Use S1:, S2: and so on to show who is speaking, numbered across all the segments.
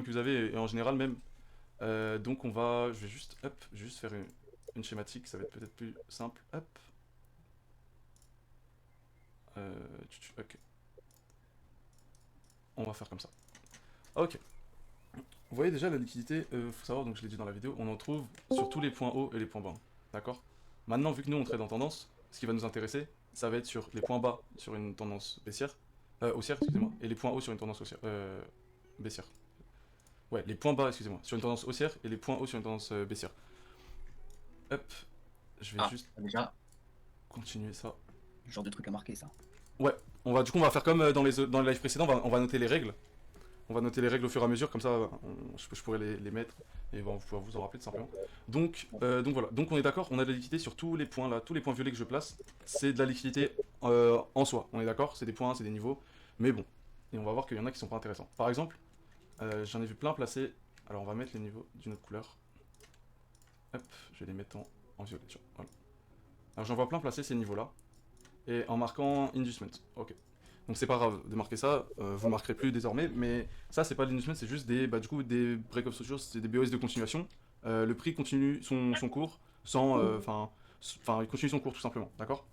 S1: que vous avez, et en général même. Donc je vais juste, hop, juste faire une schématique, ça va être peut-être plus simple. Hop. Ok, on va faire comme ça. Ok. Vous voyez déjà la liquidité, faut savoir, donc je l'ai dit dans la vidéo, on en trouve sur tous les points hauts et les points bas. D'accord. Maintenant, vu que nous on trade en tendance, ce qui va nous intéresser, ça va être sur les points bas sur une tendance baissière, haussière, excusez-moi, et les points hauts sur une tendance haussière, baissière. Ouais, les points bas, excusez-moi, sur une tendance haussière et les points hauts sur une tendance baissière. Hop, je vais
S2: Ah,
S1: juste
S2: déjà,
S1: continuer ça.
S2: genre de truc à marquer ça.
S1: Ouais, du coup, on va faire comme dans les lives précédents, on va noter les règles. On va noter les règles au fur et à mesure, comme ça je pourrais les mettre et bon, vous pourrez vous en rappeler tout simplement. Donc voilà, donc on est d'accord, on a de la liquidité sur tous les points là, tous les points violets que je place, c'est de la liquidité en soi, on est d'accord, c'est des points, c'est des niveaux, mais bon, et on va voir qu'il y en a qui sont pas intéressants. Par exemple, j'en ai vu plein placés, alors on va mettre les niveaux d'une autre couleur, hop, je vais les mettre en violet, tiens, voilà. Alors j'en vois plein placer ces niveaux là, et en marquant inducement, ok. Donc c'est pas grave de marquer ça, vous le marquerez plus désormais, mais ça c'est pas de l'investment, c'est juste du coup, des break of structures, c'est des BOS de continuation. Le prix continue son cours sans. Enfin, il continue son cours tout simplement, d'accord.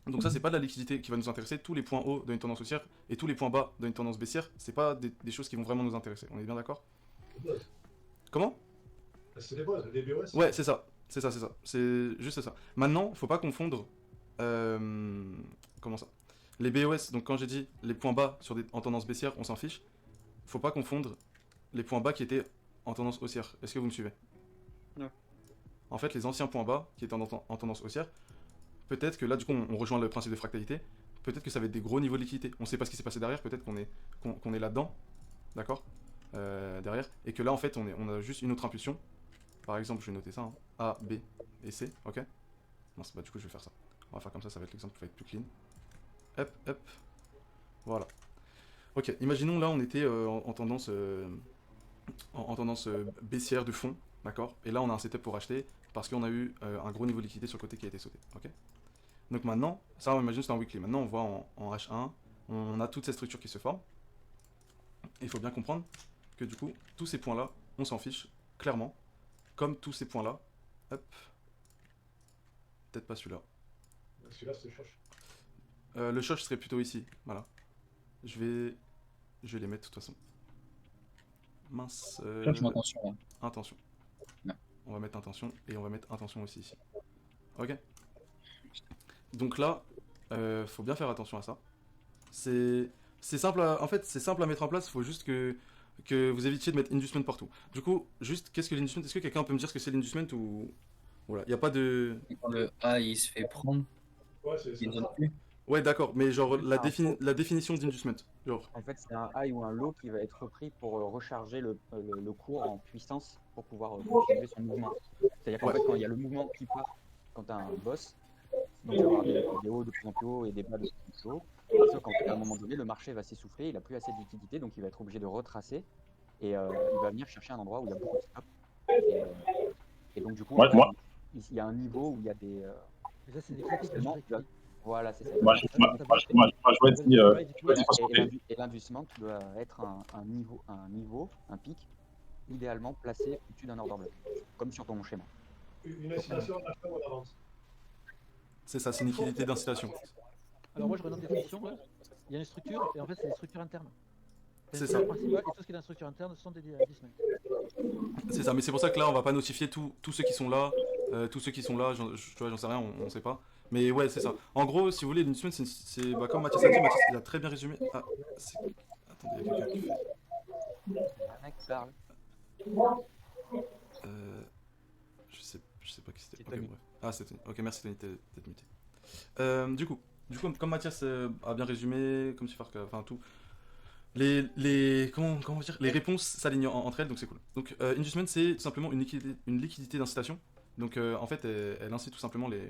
S1: Donc ça c'est pas de la liquidité qui va nous intéresser, tous les points hauts d'une tendance haussière et tous les points bas d'une tendance baissière, c'est pas des choses qui vont vraiment nous intéresser, on est bien d'accord.
S3: Buzz.
S1: Comment.
S3: C'est des buzz, des BOS.
S1: Ouais, c'est ça, c'est juste ça. Maintenant, faut pas confondre. euh, Comment ça. Les BOS, donc quand j'ai dit les points bas en tendance baissière, on s'en fiche. Faut pas confondre les points bas qui étaient en tendance haussière. Est-ce que vous me suivez?
S2: Ouais.
S1: En fait, les anciens points bas qui étaient en tendance haussière, peut-être que là, du coup, on rejoint le principe de fractalité. Peut-être que ça va être des gros niveaux de liquidité. On sait pas ce qui s'est passé derrière. Peut-être qu'on est là-dedans, d'accord, derrière, et que là, en fait, on a juste une autre impulsion. Par exemple, je vais noter ça, hein. A, B et C, ok. Non, bah, du coup, je vais faire ça. On va faire comme ça va être l'exemple qui va être plus clean. Hop, hop, voilà. Ok, imaginons là, on était en tendance, en tendance baissière de fond, d'accord. Et là, on a un setup pour acheter parce qu'on a eu un gros niveau de liquidité sur le côté qui a été sauté, ok. Donc maintenant, ça, on imagine c'est un weekly. Maintenant, on voit en H1, on a toute cette structure qui se forme. Et il faut bien comprendre que du coup, tous ces points-là, on s'en fiche, clairement. Comme tous ces points-là, hop, peut-être pas celui-là.
S3: Celui-là, c'est choche.
S1: Le choc serait plutôt ici, voilà. Je vais, je vais les mettre de toute façon. Mince,
S2: Là, je fais attention. Là.
S1: intention.
S2: Ouais.
S1: On va mettre intention et on va mettre intention aussi ici. Ok. Donc là, faut bien faire attention à ça. C'est simple en fait, c'est simple à mettre en place. Il faut juste que vous évitiez de mettre inducement partout. Du coup, juste, qu'est-ce que l'inducement? Est-ce que quelqu'un peut me dire ce que c'est l'inducement ou voilà, il y a pas de.
S2: Et quand le A il se fait prendre,
S3: Ouais, c'est
S2: il ne
S3: ça.
S2: donne plus.
S1: Ouais, d'accord, mais genre
S4: Juste un faux.
S1: la définition d'inducement. Genre.
S4: En fait, c'est un high ou un low qui va être repris pour recharger le cours en puissance pour pouvoir continuer son mouvement. C'est-à-dire qu'en
S1: Ouais.
S4: fait, quand il y a le mouvement qui part, quand tu as un boss, il va y avoir des hauts de plus en plus hauts et des bas de plus en plus hauts. C'est sûr qu'à un moment donné, le marché va s'essouffler, il n'a plus assez de liquidité, donc il va être obligé de retracer et il va venir chercher un endroit où il y a beaucoup de stops. Et donc, du coup,
S5: Moi, moi,
S4: il y a un niveau où il y a des.
S6: Mais ça, c'est des critiques de
S4: Seulement,
S6: Shuriki.
S4: voilà, c'est ça.
S5: moi,
S4: exactement.
S5: je- moi, moi, je- moi, moi, je vais dire, je vais dire parce que
S4: Et l'inducement doit être un pic, idéalement placé au-dessus d'un order block, comme sur ton schéma.
S3: Une incitation à l'achat ou à la vente.
S1: C'est ça, c'est une liquidité d'incitation.
S6: Alors moi, je redonne des définition. Ouais. Il y a une structure, et en fait, c'est des structures internes.
S1: C'est
S6: C'est
S1: ça.
S6: le principal, et tout ce qui est dans la structure interne sont des dismiss.
S1: C'est ça, mais c'est pour ça que là, on va pas notifier tous ceux qui sont là. Tous ceux qui sont là, tu vois, j'en sais rien, on sait pas. Mais ouais, c'est ça. En gros, si vous voulez, l'inducement, c'est comme Mathias a dit, Mathias il a très bien résumé. Ah, attendez, il y a quelqu'un qui fait.
S4: Un mec parle.
S1: Euh, je sais pas qui c'était.
S4: C'est
S1: Ok,
S4: Tony.
S1: bref. Ah, c'est Tony. Ok, merci Tony d'être muté. Du coup, comme Mathias a bien résumé, comme si enfin tout, comment dire, les réponses s'alignent entre elles, donc c'est cool. Donc, inducement, c'est tout simplement une liquidité d'incitation. Donc, en fait, elle incite tout simplement les,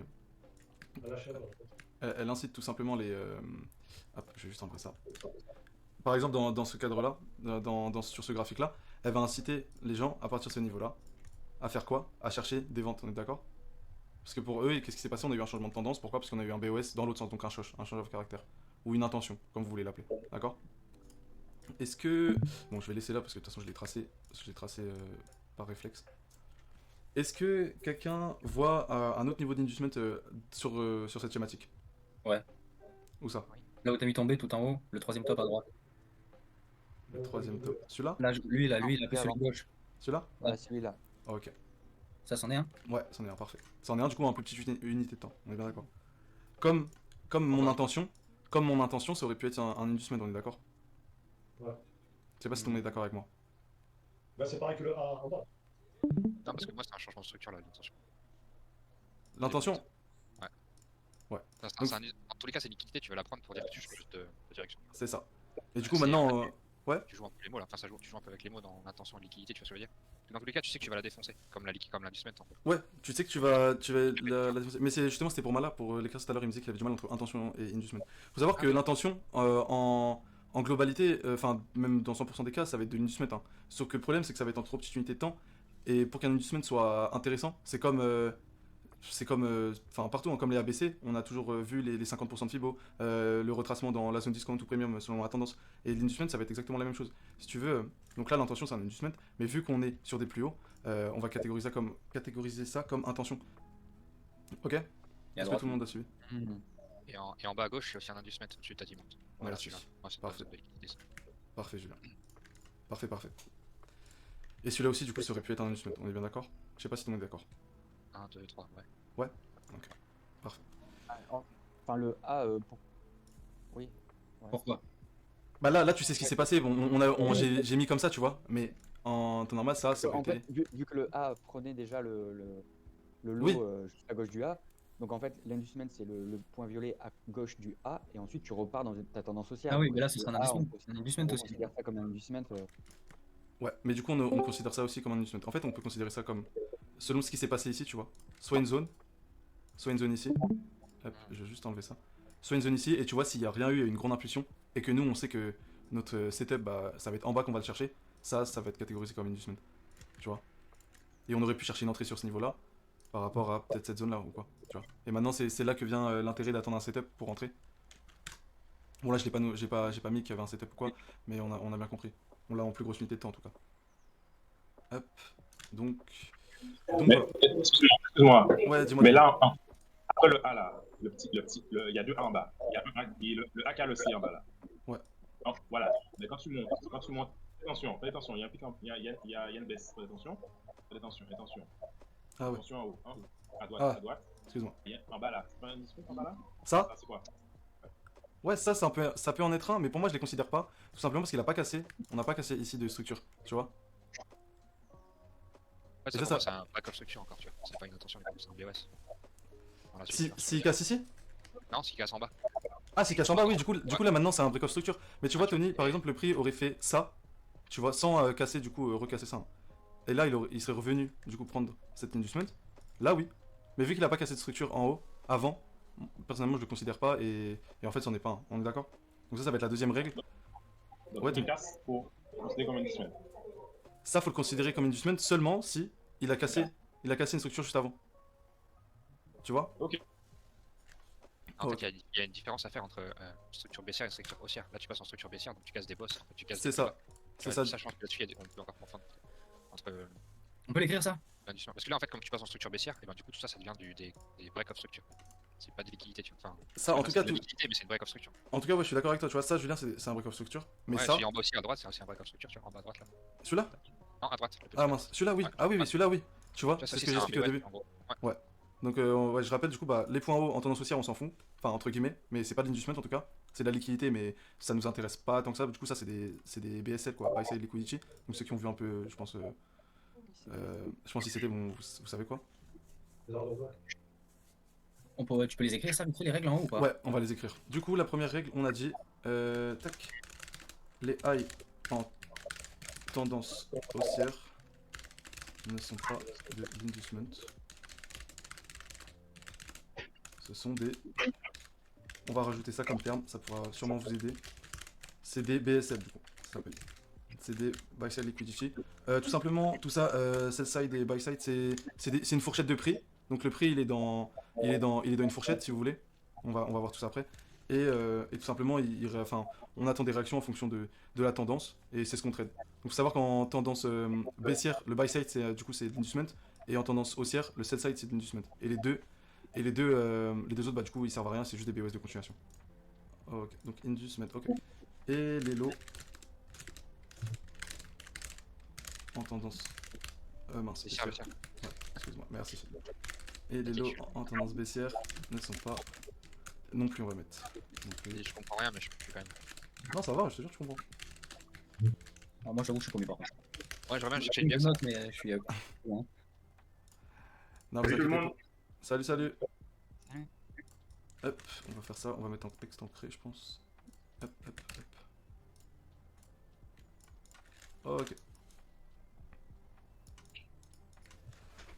S3: À l'achat, en fait.
S1: elle incite tout simplement les. Hop, je vais juste enlever ça. Par exemple, dans ce cadre-là, sur ce graphique-là, elle va inciter les gens à partir de ce niveau-là à faire quoi? À chercher des ventes, on est d'accord? Parce que pour eux, qu'est-ce qui s'est passé? On a eu un changement de tendance. Pourquoi? Parce qu'on a eu un BOS dans l'autre sens, donc un change of caractère. Ou une intention, comme vous voulez l'appeler. D'accord? Est-ce que... Bon, je vais laisser là parce que de toute façon je l'ai tracé, par réflexe. Est-ce que quelqu'un voit un autre niveau d'inducement sur cette schématique?
S2: Ouais.
S1: Où ça?
S2: Là où t'as mis ton B tout en haut, le troisième top à droite.
S1: Le troisième top. Celui-là?
S2: Là, lui, il a appuyé sur la gauche.
S1: Celui-là?
S4: Ouais, celui-là.
S1: Ah, ok.
S2: Ça, c'en est un.
S1: Ouais, c'en est un, parfait. C'en est un, du coup, un plus petite unité de temps. On est bien d'accord. Comme mon intention, ça aurait pu être un inducement, on est d'accord?
S3: Ouais.
S1: Je sais pas si on est d'accord avec moi.
S3: Bah, c'est pareil que le A en bas.
S7: Non, parce que moi, c'est un changement de structure là, l'intention.
S1: L'intention?
S7: Ouais.
S1: Ouais.
S7: En tous les cas, c'est une liquidité, tu vas la prendre pour dire que tu changes juste de direction.
S1: C'est ça. Et du coup,
S7: C'est
S1: maintenant... ouais.
S7: Tu joues un peu les mots là, enfin tu joues un peu avec les mots dans l'intention et liquidité, tu vois ce que je veux dire. Dans tous les cas, tu sais que tu vas la défoncer, comme l'inducement en fait.
S1: Ouais, tu sais que tu vas mais c'est justement c'était pour Mala, pour l'écrire tout à l'heure, il me disait qu'il avait du mal entre intention et inducement. Faut savoir que l'intention en globalité, enfin même dans 100% des cas, ça va être de l'inducement. Hein. Sauf que le problème c'est que ça va être en trop petite unité de temps et pour qu'un inducement soit intéressant, c'est comme enfin partout, hein, comme les ABC, on a toujours vu les 50% de Fibo, le retracement dans la zone discount ou premium selon la tendance. Et l'inducement, ça va être exactement la même chose. Si tu veux, donc là l'intention c'est un inducement, mais vu qu'on est sur des plus hauts, on va catégoriser ça comme intention. Ok?
S2: Et à
S1: Est-ce que
S2: droite.
S1: tout le monde a suivi?
S7: Et en bas à gauche, c'est aussi un inducement, tu t'as dit monte. Voilà, celui-là. Ouais, c'est
S1: Parfait.
S7: pas de liquidité, ça.
S1: Parfait, Julien. Parfait. Et celui-là aussi, du coup, ça aurait pu être un inducement, on est bien d'accord? Je sais pas si tout le monde est d'accord.
S7: 1, 2, 3, ouais.
S4: Enfin, le A, oui. Ouais.
S2: Pourquoi?
S1: Bah là tu sais ce qui s'est passé, bon, j'ai mis comme ça, tu vois, mais en temps normal, ça aurait
S4: En
S1: été...
S4: fait, vu que le A prenait déjà le lot
S1: Oui.
S4: juste à gauche du A, donc en fait, l'inducement, c'est le point violet à gauche du A, et ensuite tu repars dans ta tendance haussière.
S2: Ah oui,
S4: Donc,
S2: mais là,
S4: le
S2: ce sera un
S4: A,
S2: inducement.
S4: on
S2: C'est un inducement aussi.
S4: considère ça comme un inducement.
S1: Ouais, mais du coup, on considère ça aussi comme un inducement. En fait, on peut considérer ça comme, selon ce qui s'est passé ici, tu vois, soit une zone ici. Hop, je vais juste enlever ça. Soit une zone ici, et tu vois, s'il n'y a rien eu, une grande impulsion, et que nous, on sait que notre setup, bah, ça va être en bas qu'on va le chercher, ça va être catégorisé comme inducement. Tu vois. Et on aurait pu chercher une entrée sur ce niveau-là, par rapport à peut-être cette zone-là, ou quoi. Tu vois. Et maintenant, c'est là que vient l'intérêt d'attendre un setup pour rentrer. Bon, là, j'ai pas mis qu'il y avait un setup ou quoi, mais on a bien compris. On l'a en plus grosse unité de temps, en tout cas. Hop. Donc
S5: Mais,
S1: voilà.
S5: excuse-moi.
S1: Ouais, dis-moi.
S5: Mais là, après le A là, il y a deux A en bas. Il y a un A, le A qui a le C en bas là.
S1: Ouais.
S5: Donc, voilà. Mais quand tu montes, fais attention, il y a un pic il y a une baisse. Fais attention. Attention.
S1: Ah ouais,
S5: Attention en haut. À droite,
S1: Ah.
S5: à droite.
S1: excuse-moi.
S5: En bas là. C'est pas un discours en bas là?
S1: Ça,
S5: C'est quoi?
S1: ouais, ça peut en être un, mais pour moi, je les considère pas. Tout simplement parce qu'il a pas cassé. On n'a pas cassé ici de structure, tu vois.
S7: Ouais,
S1: Et
S7: ça,
S1: ça,
S7: pour moi, c'est un backup structure encore, tu vois. C'est pas une intention, c'est un BOS. Dans la
S1: Si,
S7: structure.
S1: s'il casse ici?
S7: Non, s'il casse en bas.
S1: Ah, s'il casse en bas, oui, du coup là maintenant c'est un break of structure. Mais tu vois, Tony, par exemple, le prix aurait fait ça, tu vois, sans casser, du coup, recasser ça. Et là, il serait revenu, du coup, prendre cette inducement. Là, oui. Mais vu qu'il a pas cassé de structure en haut, avant, personnellement, je le considère pas, et en fait, c'en est pas un. On est d'accord? Donc ça va être la deuxième règle.
S5: Donc,
S1: Ouais,
S5: tu
S1: tu-
S5: casses pour considérer comme un inducement.
S1: Ça, faut le considérer comme inducement seulement si il a cassé une structure juste avant. Tu vois?
S7: En
S1: Ok.
S7: fait, il y a une différence à faire entre structure baissière et structure haussière. Là, tu passes en structure baissière, donc tu casses des bosses. En fait, tu casses
S1: C'est
S7: des
S1: ça.
S7: plus bas.
S1: C'est ça.
S7: Sachant que là-dessus, on peut encore confondre entre
S2: On peut l'écrire ça?
S7: l'inducement. Parce que là, en fait, comme tu passes en structure baissière, et ben, du coup, tout ça, ça devient des break of structure. C'est pas de liquidité, tu vois. Enfin,
S1: Ça, en
S7: là,
S1: tout
S7: c'est
S1: cas,
S7: de liquidité, mais c'est une break of structure.
S1: ouais, je suis d'accord avec toi. Tu vois, ça, Julien, c'est un break of structure. Mais
S7: Ouais,
S1: ça,
S7: celui en bas aussi à droite, c'est aussi un break of structure, tu vois, en bas à droite là.
S1: celui-là?
S7: Non, à droite. Le petit
S1: Ah mince, celui-là, oui.
S7: Ouais.
S1: Ah oui,
S7: Ouais.
S1: celui-là, oui. Tu vois,
S7: Tu vois, ça
S1: c'est ce
S7: aussi,
S1: que j'ai
S7: un
S1: expliqué au
S7: BOS,
S1: début.
S7: en gros. Ouais.
S1: Donc, ouais, je rappelle, du coup, bah, les points hauts en tendance haussière, on s'en fout. Enfin, entre guillemets. Mais c'est pas de l'inducement en tout cas. C'est de la liquidité, mais ça nous intéresse pas tant que ça. Du coup, ça, c'est des BSL, quoi. Buy Side Liquidity. Donc, ceux qui ont vu un peu, je pense si c'était bon, vous savez quoi?
S3: Les ordres ouverts.
S2: Tu peux les écrire ça, vite fait, les règles en haut ou pas?
S1: Ouais, on va les écrire. Du coup, la première règle, on a dit, tac, les high en tendance haussière ne sont pas de l'inducement. Ce sont des... On va rajouter ça comme terme, ça pourra sûrement vous aider. C'est des BSL, du coup, ça s'appelle. C'est des buy side liquidity. Tout simplement, tout ça, sell side et buy side, c'est une fourchette de prix. Donc le prix, il est dans une fourchette, si vous voulez. On va voir tout ça après. et tout simplement, enfin, on attend des réactions en fonction de la tendance, et c'est ce qu'on trade. Donc faut savoir qu'en tendance baissière, le buy side, du coup, c'est de l'inducement, et en tendance haussière, le sell side, c'est de l'inducement. Et les deux autres, bah, du coup, ils servent à rien, c'est juste des BOS de continuation. Ok, donc inducement, ok. Et les lots en tendance... mince,
S7: C'est cher,
S1: baissière. Ouais, excuse-moi, merci. Et les lots en tendance baissière ne sont pas non plus en remettre.
S7: Je comprends rien, mais je peux quand même.
S1: Non, ça va, je te jure, je comprends.
S2: Alors, moi, j'avoue que je suis paumé par contre.
S7: Ouais, j'aimerais bien chercher
S2: J'ai
S7: une
S2: une
S7: bière.
S2: note, mais je suis. Loin.
S1: Non,
S5: Salut
S1: vous
S5: tout le
S1: inquiétez
S5: monde.
S1: pas. Salut, salut.
S4: Salut.
S1: Hop, on va faire ça, on va mettre en texte ancré, je pense. Hop, hop, hop. Ok.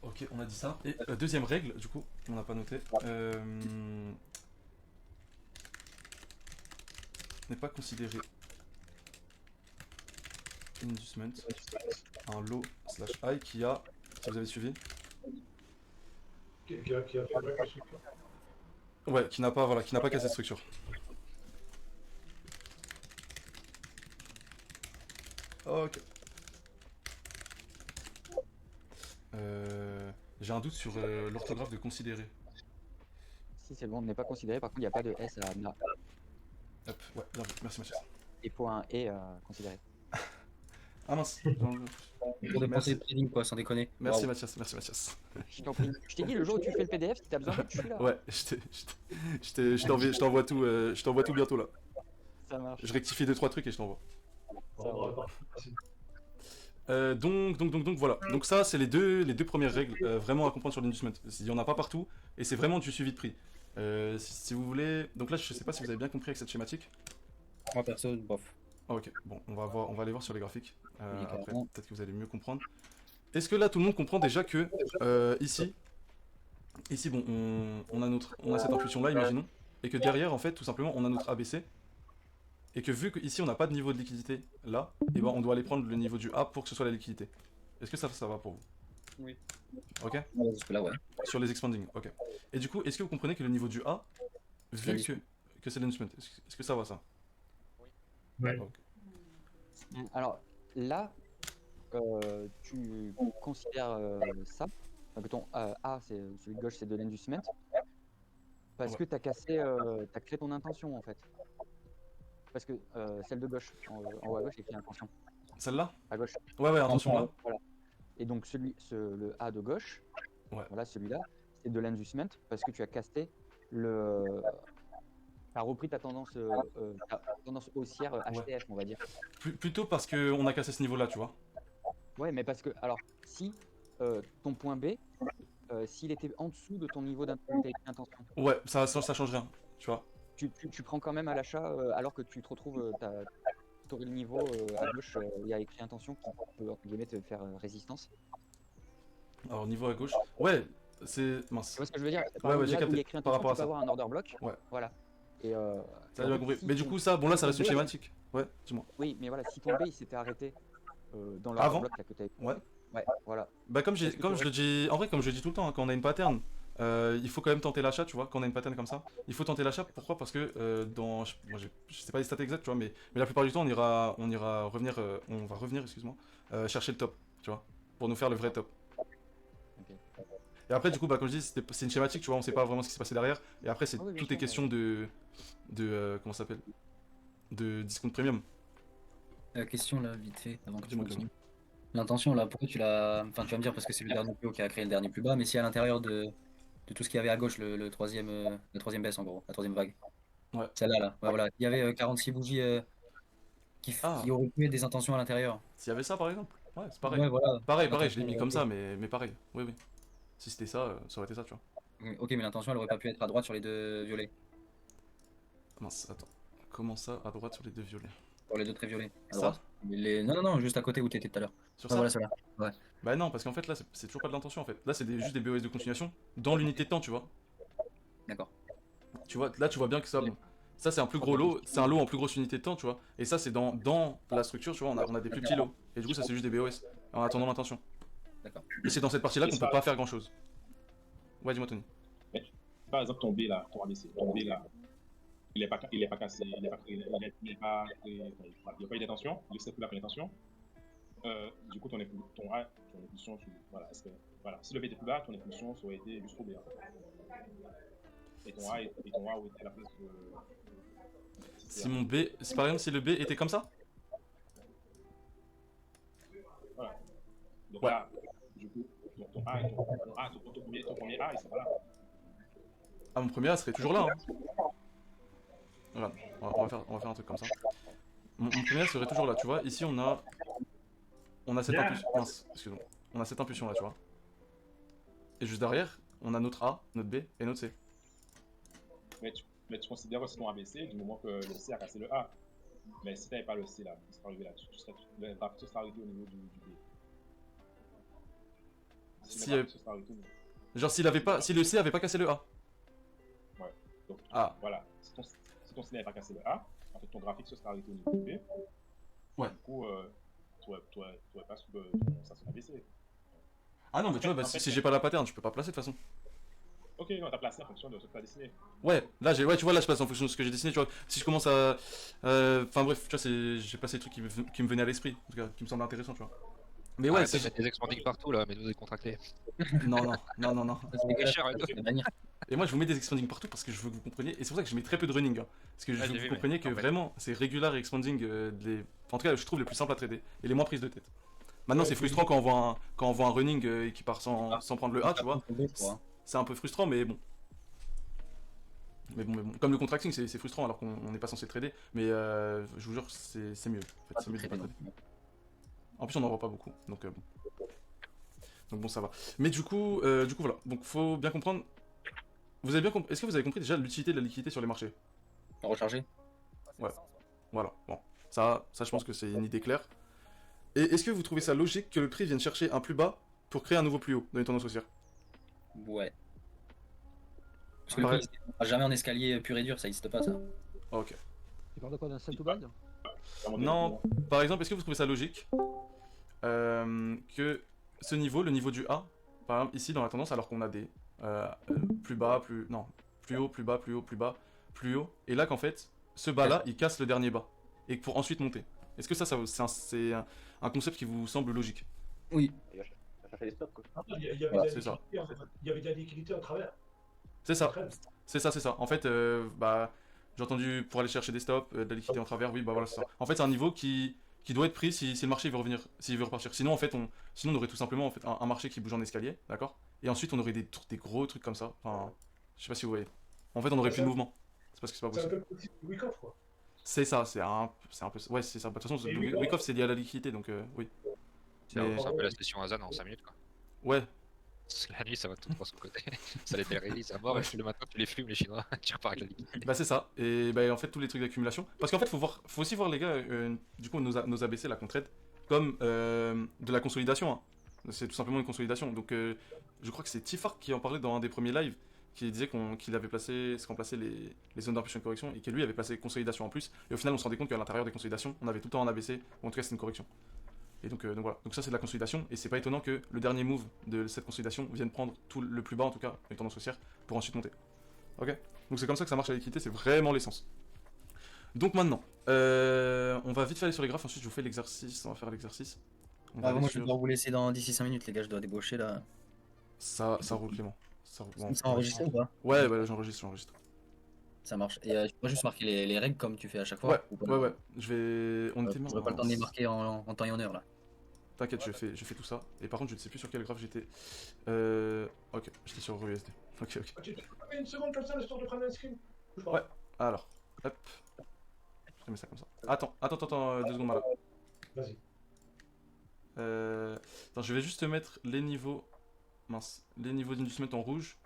S1: Ok, on a dit ça. Et deuxième règle, du coup, on n'a pas noté. N'est pas considéré inducement un low slash high qui a, si vous avez suivi,
S3: Qui a fait la structure.
S1: ouais, qui n'a pas, voilà, qui n'a pas cassé de structure. Ok. J'ai un doute sur l'orthographe de considérer.
S4: Si c'est bon, on n'est pas considéré, par contre il n'y a pas de S à na.
S1: Hop, ouais, bien vu, merci Mathias.
S4: Il faut un E à considérer.
S1: Ah mince,
S2: Pour dépenser
S1: Merci.
S2: le trading, quoi, sans déconner.
S1: Merci
S2: Waouh.
S1: Mathias, merci Mathias.
S4: Je t'en prie. Je t'ai dit le jour où tu fais le PDF, si t'as besoin de je suis là.
S1: Ouais, je t'envoie tout bientôt là.
S4: Ça marche.
S1: Je rectifie 2-3 trucs et je t'envoie.
S4: Ça va.
S3: Merci.
S1: Donc voilà. Donc ça, c'est les deux premières règles vraiment à comprendre sur l'inducement. Il n'y en a pas partout et c'est vraiment du suivi de prix. Si vous voulez... Donc là, je sais pas si vous avez bien compris avec cette schématique.
S2: Moi, perso, bof.
S1: Ah, ok, bon, on va aller voir sur les graphiques.
S2: Oui,
S1: Après,
S2: carrément.
S1: peut-être que vous allez mieux comprendre. Est-ce que là, tout le monde comprend déjà que ici, bon, on a cette intuition-là, imaginons, et que derrière, en fait, tout simplement, on a notre ABC, et que vu qu'ici, on n'a pas de niveau de liquidité là, et ben, on doit aller prendre le niveau du A pour que ce soit la liquidité. Est-ce que ça va pour vous?
S2: Oui.
S1: Ok.
S2: Ouais, jusque-là, ouais.
S1: Sur les expanding, ok. Et du coup, est-ce que vous comprenez que le niveau du A, vu
S2: Oui.
S1: que c'est l'inducement, est-ce que ça va ça?
S3: Ouais.
S1: Ok.
S4: Alors là, tu considères ça, que ton A, c'est celui de gauche, c'est de l'inducement, parce
S1: Ouais.
S4: que t'as créé ton intention en fait. Parce que celle de gauche, en haut à gauche, écrit intention.
S1: Celle-là?
S4: À gauche.
S1: Ouais, attention là.
S4: Voilà. Et donc le A de gauche,
S1: Ouais.
S4: voilà celui-là, c'est de l'inducement parce que tu as casté t'as repris ta tendance haussière HTF, on va dire.
S1: Plutôt parce qu'on a cassé ce niveau-là, tu vois.
S4: Ouais, mais parce que, alors, si ton point B, s'il était en dessous de ton niveau d'intention,
S1: Ouais, ça change rien, tu vois.
S4: tu prends quand même à l'achat alors que tu te retrouves, t'aurais le niveau à gauche, il y a écrit intention qui peut, entre guillemets, te faire résistance.
S1: Alors, niveau à gauche. Ouais, c'est. Mince.
S4: Tu vois ce que je veux dire?
S1: Ouais, ouais, j'ai
S4: Là où il
S1: capté.
S4: y a écrit
S1: Par
S4: intention,
S1: rapport à
S4: tu peux
S1: ça.
S4: avoir un order block.
S1: Ouais.
S4: Voilà. Et,
S1: T'as
S4: en
S1: bien
S4: fait,
S1: compris.
S4: si
S1: Mais du
S4: ton-
S1: coup, ça, bon, là, ça reste une
S4: ton B,
S1: schématique. Ouais, dis-moi.
S4: Oui, mais voilà, si ton B il s'était arrêté dans l'order
S1: Avant
S4: block là, que tu as
S1: Ouais.
S4: Ouais, voilà.
S1: Bah, comme
S4: Est-ce que
S1: je
S4: tu
S1: le dis. En vrai, comme je le dis tout le temps, hein, quand on a une pattern, il faut quand même tenter l'achat, tu vois. Quand on a une pattern comme ça, il faut tenter l'achat. Pourquoi? Parce que dans. Moi, je sais pas les stats exacts, tu vois, mais la plupart du temps, on va revenir, excuse-moi, chercher le top, tu vois, pour nous faire le vrai top.
S4: Ok.
S1: Et après, du coup, bah, comme je dis, c'est une schématique, tu vois, on sait pas vraiment ce qui s'est passé derrière. Et après,
S4: Ah oui, bien
S1: tout
S4: sûr,
S1: est question comment ça s'appelle? De discount premium.
S2: Question là, vite fait, avant que tu
S1: Dis-moi,
S2: continues. L'intention là, pourquoi tu l'as. Enfin, tu vas me dire parce que c'est le dernier PO qui a créé le dernier plus bas, mais si à l'intérieur de tout ce qu'il y avait à gauche, la troisième baisse en gros, la troisième vague.
S1: Ouais.
S2: Celle-là, là. Ouais, voilà. Il y avait 46 bougies
S1: Ah.
S2: qui auraient pu des intentions à l'intérieur.
S1: S'il y avait ça, par exemple? Ouais, c'est pareil.
S2: Ouais, voilà.
S1: Pareil, je l'ai
S2: L'intention,
S1: mis comme ça, mais pareil. Oui, oui. Si c'était ça, ça aurait été ça, tu vois.
S2: Ok, mais l'intention elle aurait pas pu être à droite sur les deux violets.
S1: Mince, attends. Comment ça, à droite sur les deux violets?
S2: Sur les deux très violets. À
S1: Ça?
S2: droite. Non, juste à côté où tu étais tout à l'heure.
S1: Sur
S2: Ouais,
S1: ça?
S2: voilà, celle-là. Ouais.
S1: Bah non, parce qu'en fait, là, c'est toujours pas de l'intention, en fait. Là, c'est juste des BOS de continuation dans l'unité de temps, tu vois.
S2: D'accord.
S1: Tu vois, là, tu vois bien que ça, bon, ça c'est un plus gros lot, c'est un lot en plus grosse unité de temps, tu vois. Et ça, c'est dans la structure, tu vois, on a des plus petits lots. Et du coup, ça, c'est juste des BOS, en attendant l'intention.
S2: D'accord.
S1: Et c'est dans cette partie-là qu'on peut pas faire grand-chose. Ouais, dis-moi, Tony.
S5: Par exemple, ton B là, ton ABC, ton B là, il est pas cassé, il est pas, voilà, il n'y a pas eu d'intention, il est plus là pour l'intention. Du coup, ton impulsion, voilà, voilà, si le B était plus bas, ton impulsion ça aurait été jusqu'au B. Et ton A aurait été à la place de.
S1: Si mon B, par exemple, si le B était comme ça?
S5: Voilà. Donc
S1: Ouais.
S5: là, du coup, ton premier A, il serait pas là.
S1: Ah, mon premier A serait toujours là. Hein. Regarde, on va faire un truc comme ça. Mon premier A serait toujours là, tu vois. Ici, on a cette impulsion. Mince, excuse-moi. On a cette impulsion là, tu vois. Et juste derrière, on a notre A, notre B et notre C.
S5: Mais tu considères aussi ton ABC du moment que le C a cassé le A. Mais si tu n'avais pas le C là, tu serais arrivé là, le graphique serait arrivé au niveau du B.
S1: Si, genre si le C avait pas cassé le A.
S5: Ouais. Donc,
S1: Ah.
S5: Voilà. Si ton C n'avait pas cassé le A, en fait ton graphique se serait arrêté au niveau du B.
S1: Ouais.
S5: Du coup, tu n'aurais pas su ça son ABC.
S1: Ah non, mais tu vois, bah, si j'ai pas la pattern, je peux pas placer de toute façon.
S5: Ok, non, t'as placé en fonction de ce que t'as dessiné.
S1: Ouais, là, tu vois, là, je place en fonction de ce que j'ai dessiné, tu vois. Si je commence à. Enfin, bref, tu vois, j'ai placé des trucs qui me venaient à l'esprit, en tout cas, qui me semblent intéressants, tu vois. Mais ouais,
S7: Arrête de mettre des expandings partout là, mais nous décontracter.
S1: Non.
S2: C'est
S7: cher, arrête.
S2: de manière.
S1: Et moi, je vous mets des expanding partout parce que je veux que vous compreniez. Et c'est pour ça que je mets très peu de running. Hein. Parce que je
S7: Ouais,
S1: veux que
S7: j'ai
S1: vous
S7: vu,
S1: compreniez
S7: mais
S1: que
S7: en fait-
S1: vraiment, c'est regular et expanding. En tout cas, je trouve les plus simples à trader et les moins prises de tête. Maintenant, c'est frustrant quand on voit un running qui part sans prendre le A, tu vois. C'est un peu frustrant, mais bon. Mais bon. Comme le contracting, c'est frustrant alors qu'on n'est pas censé trader. Mais je vous jure, c'est mieux. En fait, c'est mieux de pas trader. En plus, on n'en voit pas beaucoup. Donc bon. Donc bon, ça va. Mais du coup, voilà. Donc faut bien comprendre. Vous avez bien compris. Est-ce que vous avez compris déjà l'utilité de la liquidité sur les marchés?
S2: Recharger.
S1: Voilà. Bon. Ça, je pense que c'est une idée claire. Et est-ce que vous trouvez ça logique que le prix vienne chercher un plus bas pour créer un nouveau plus haut dans les tendances haussières?
S2: Ouais. Parce que le
S1: Pareil.
S2: prix, il sera jamais en escalier pur et dur, ça n'existe pas ça.
S1: Ah, ok.
S6: Tu parles de quoi, d'un sell to buy?
S1: Non, par exemple, est-ce que vous trouvez ça logique que ce niveau, le niveau du A, par exemple ici dans la tendance, alors qu'on a des plus bas, plus haut, plus bas, plus haut, plus bas, plus haut, et là qu'en fait, ce bas là, il casse le dernier bas, et pour ensuite monter. Est-ce que ça c'est un concept qui vous semble logique?
S2: Oui.
S4: Ça fait des stops quoi.
S3: Il y avait
S1: Ouais,
S3: de la
S1: c'est ça.
S3: liquidité, en fait. Il y avait de la liquidité à travers.
S1: C'est ça,
S3: Très bien.
S1: c'est ça. En fait, bah, j'ai entendu pour aller chercher des stops, de la liquidité en travers, oui, bah voilà, c'est ça. En fait, c'est un niveau qui doit être pris si le marché veut revenir, s'il veut repartir. Sinon, en fait, on aurait tout simplement en fait, un marché qui bouge en escalier, d'accord? Et ensuite, on aurait des gros trucs comme ça. Enfin, je sais pas si vous voyez. En fait, on aurait plus de mouvement. C'est parce que c'est pas
S3: C'est un
S1: possible.
S3: peu le principe du week-off, quoi.
S1: C'est ça, c'est un peu. Ouais, c'est ça. De toute façon,
S3: Et
S1: le
S3: oui,
S1: Wyckoff, c'est lié à la liquidité, donc oui.
S7: C'est
S1: Mais-
S7: un peu la session Azan en 5 minutes quoi.
S1: Ouais,
S7: La nuit ça va tout droit sur le côté. Ça les déréalise à mort et puis le matin tu les fumes les chinois, tu repars avec la liquide.
S1: bah c'est ça. Et bah en fait, tous les trucs d'accumulation. Parce qu'en fait, faut aussi voir les gars, du coup, nos ABC là qu'on traite, comme de la consolidation. Hein. C'est tout simplement une consolidation. Donc, je crois que c'est Tifar qui en parlait dans un des premiers lives, qui disait qu'il avait placé, ce qu'on plaçait les zones d'impulsion et de correction, et que lui avait placé consolidation en plus. Et au final, on se rendait compte qu'à l'intérieur des consolidations, on avait tout le temps un ABC, ou en tout cas, c'était une correction. Et donc voilà. Donc ça, c'est de la consolidation, et c'est pas étonnant que le dernier move de cette consolidation vienne prendre tout le plus bas, en tout cas, les tendances haussières, pour ensuite monter. Ok? Donc c'est comme ça que ça marche la liquidité, c'est vraiment l'essence. Donc maintenant, on va vite faire aller sur les graphes, ensuite je vous fais l'exercice, on va faire l'exercice. On va
S2: Ah,
S1: aller
S2: moi je
S1: sur-
S2: vais devoir vous laisser d'ici 5 minutes les gars, je dois débaucher là.
S1: Ça roule Clément. Ça roule. Bon,
S2: Ça enregistré ou pas?
S1: Ouais, bah j'enregistre.
S2: Ça marche. Et je pourrais juste marquer les règles comme tu fais à chaque fois?
S1: Ouais,
S2: ou pas?
S1: ouais. Je vais. On était
S2: J'aurais pas le temps de les marquer en temps et en heure là.
S1: T'inquiète, je fais tout ça. Et par contre, je ne sais plus sur quel graphe j'étais. Ok, j'étais sur RUSD. Ok.
S3: Ah, tu peux une seconde comme ça, l'histoire de prendre un screen? Bouge pas.
S1: Ouais. Alors, hop. Je mets ça comme ça. Attends, 2 secondes, là.
S3: Vas-y.
S1: Attends, je vais juste te mettre les niveaux. Mince. Les niveaux d'inducement en rouge.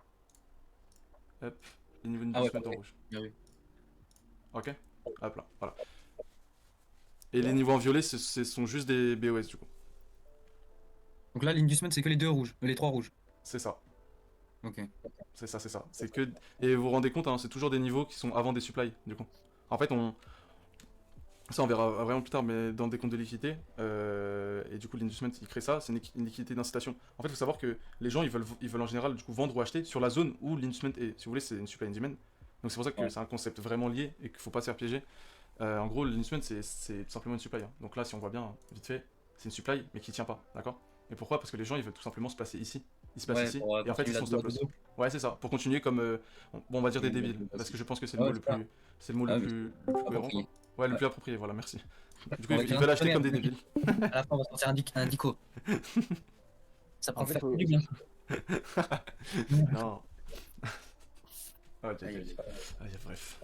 S1: Hop. Les niveaux
S2: Ah ouais,
S1: d'inducement en
S2: parfait.
S1: rouge.
S2: Bien vu.
S1: Ok. Hop là, voilà. Et les niveaux en violet, ce sont juste des BOS du coup.
S2: Donc là, l'inducement, c'est que les 2 rouges, les 3 rouges.
S1: C'est ça.
S2: Ok.
S1: C'est ça. C'est que. Et vous vous rendez compte, hein, c'est toujours des niveaux qui sont avant des supplies, du coup. En fait, ça, on verra vraiment plus tard, mais dans des comptes de liquidité, et du coup, l'inducement, il crée ça, c'est une liquidité d'incitation. En fait, il faut savoir que les gens, ils veulent en général, du coup, vendre ou acheter sur la zone où l'inducement est. Si vous voulez, c'est une supply and demand. Donc c'est pour ça que
S2: Ouais.
S1: c'est un concept vraiment lié et qu'il faut pas se faire piéger. En gros, l'investment c'est tout simplement une supply, hein. Donc là, si on voit bien, vite fait, c'est une supply mais qui tient pas, d'accord? Et pourquoi? Parce que les gens ils veulent tout simplement se placer ici. Ils se placent
S2: Ouais,
S1: ici
S2: pour,
S1: et en fait ils
S2: continuer
S1: sont
S2: la
S1: stop loss.
S2: dodo.
S1: Ouais, c'est ça, pour continuer comme bon, on va dire des
S2: Oui,
S1: débiles
S2: bah,
S1: parce que je pense que c'est le
S2: ouais,
S1: mot le
S2: c'est ça.
S1: plus c'est le mot
S2: Ah,
S1: le
S2: mais
S1: plus cohérent quoi.
S2: approprié.
S1: Ouais, le
S2: Ouais.
S1: plus approprié, voilà, merci. Du coup,
S2: On va
S1: ils
S2: dire
S1: veulent
S2: un
S1: acheter
S2: peu
S1: comme des
S2: merde.
S1: débiles.
S2: À la fin, on va sortir un dico. Ça
S4: En
S2: prend
S4: fait,
S2: faire
S4: faut-
S2: du bien.
S1: Non. Ah, ok,
S2: Aïe,
S1: ok.
S2: aïe, aïe.
S1: Ah, bref.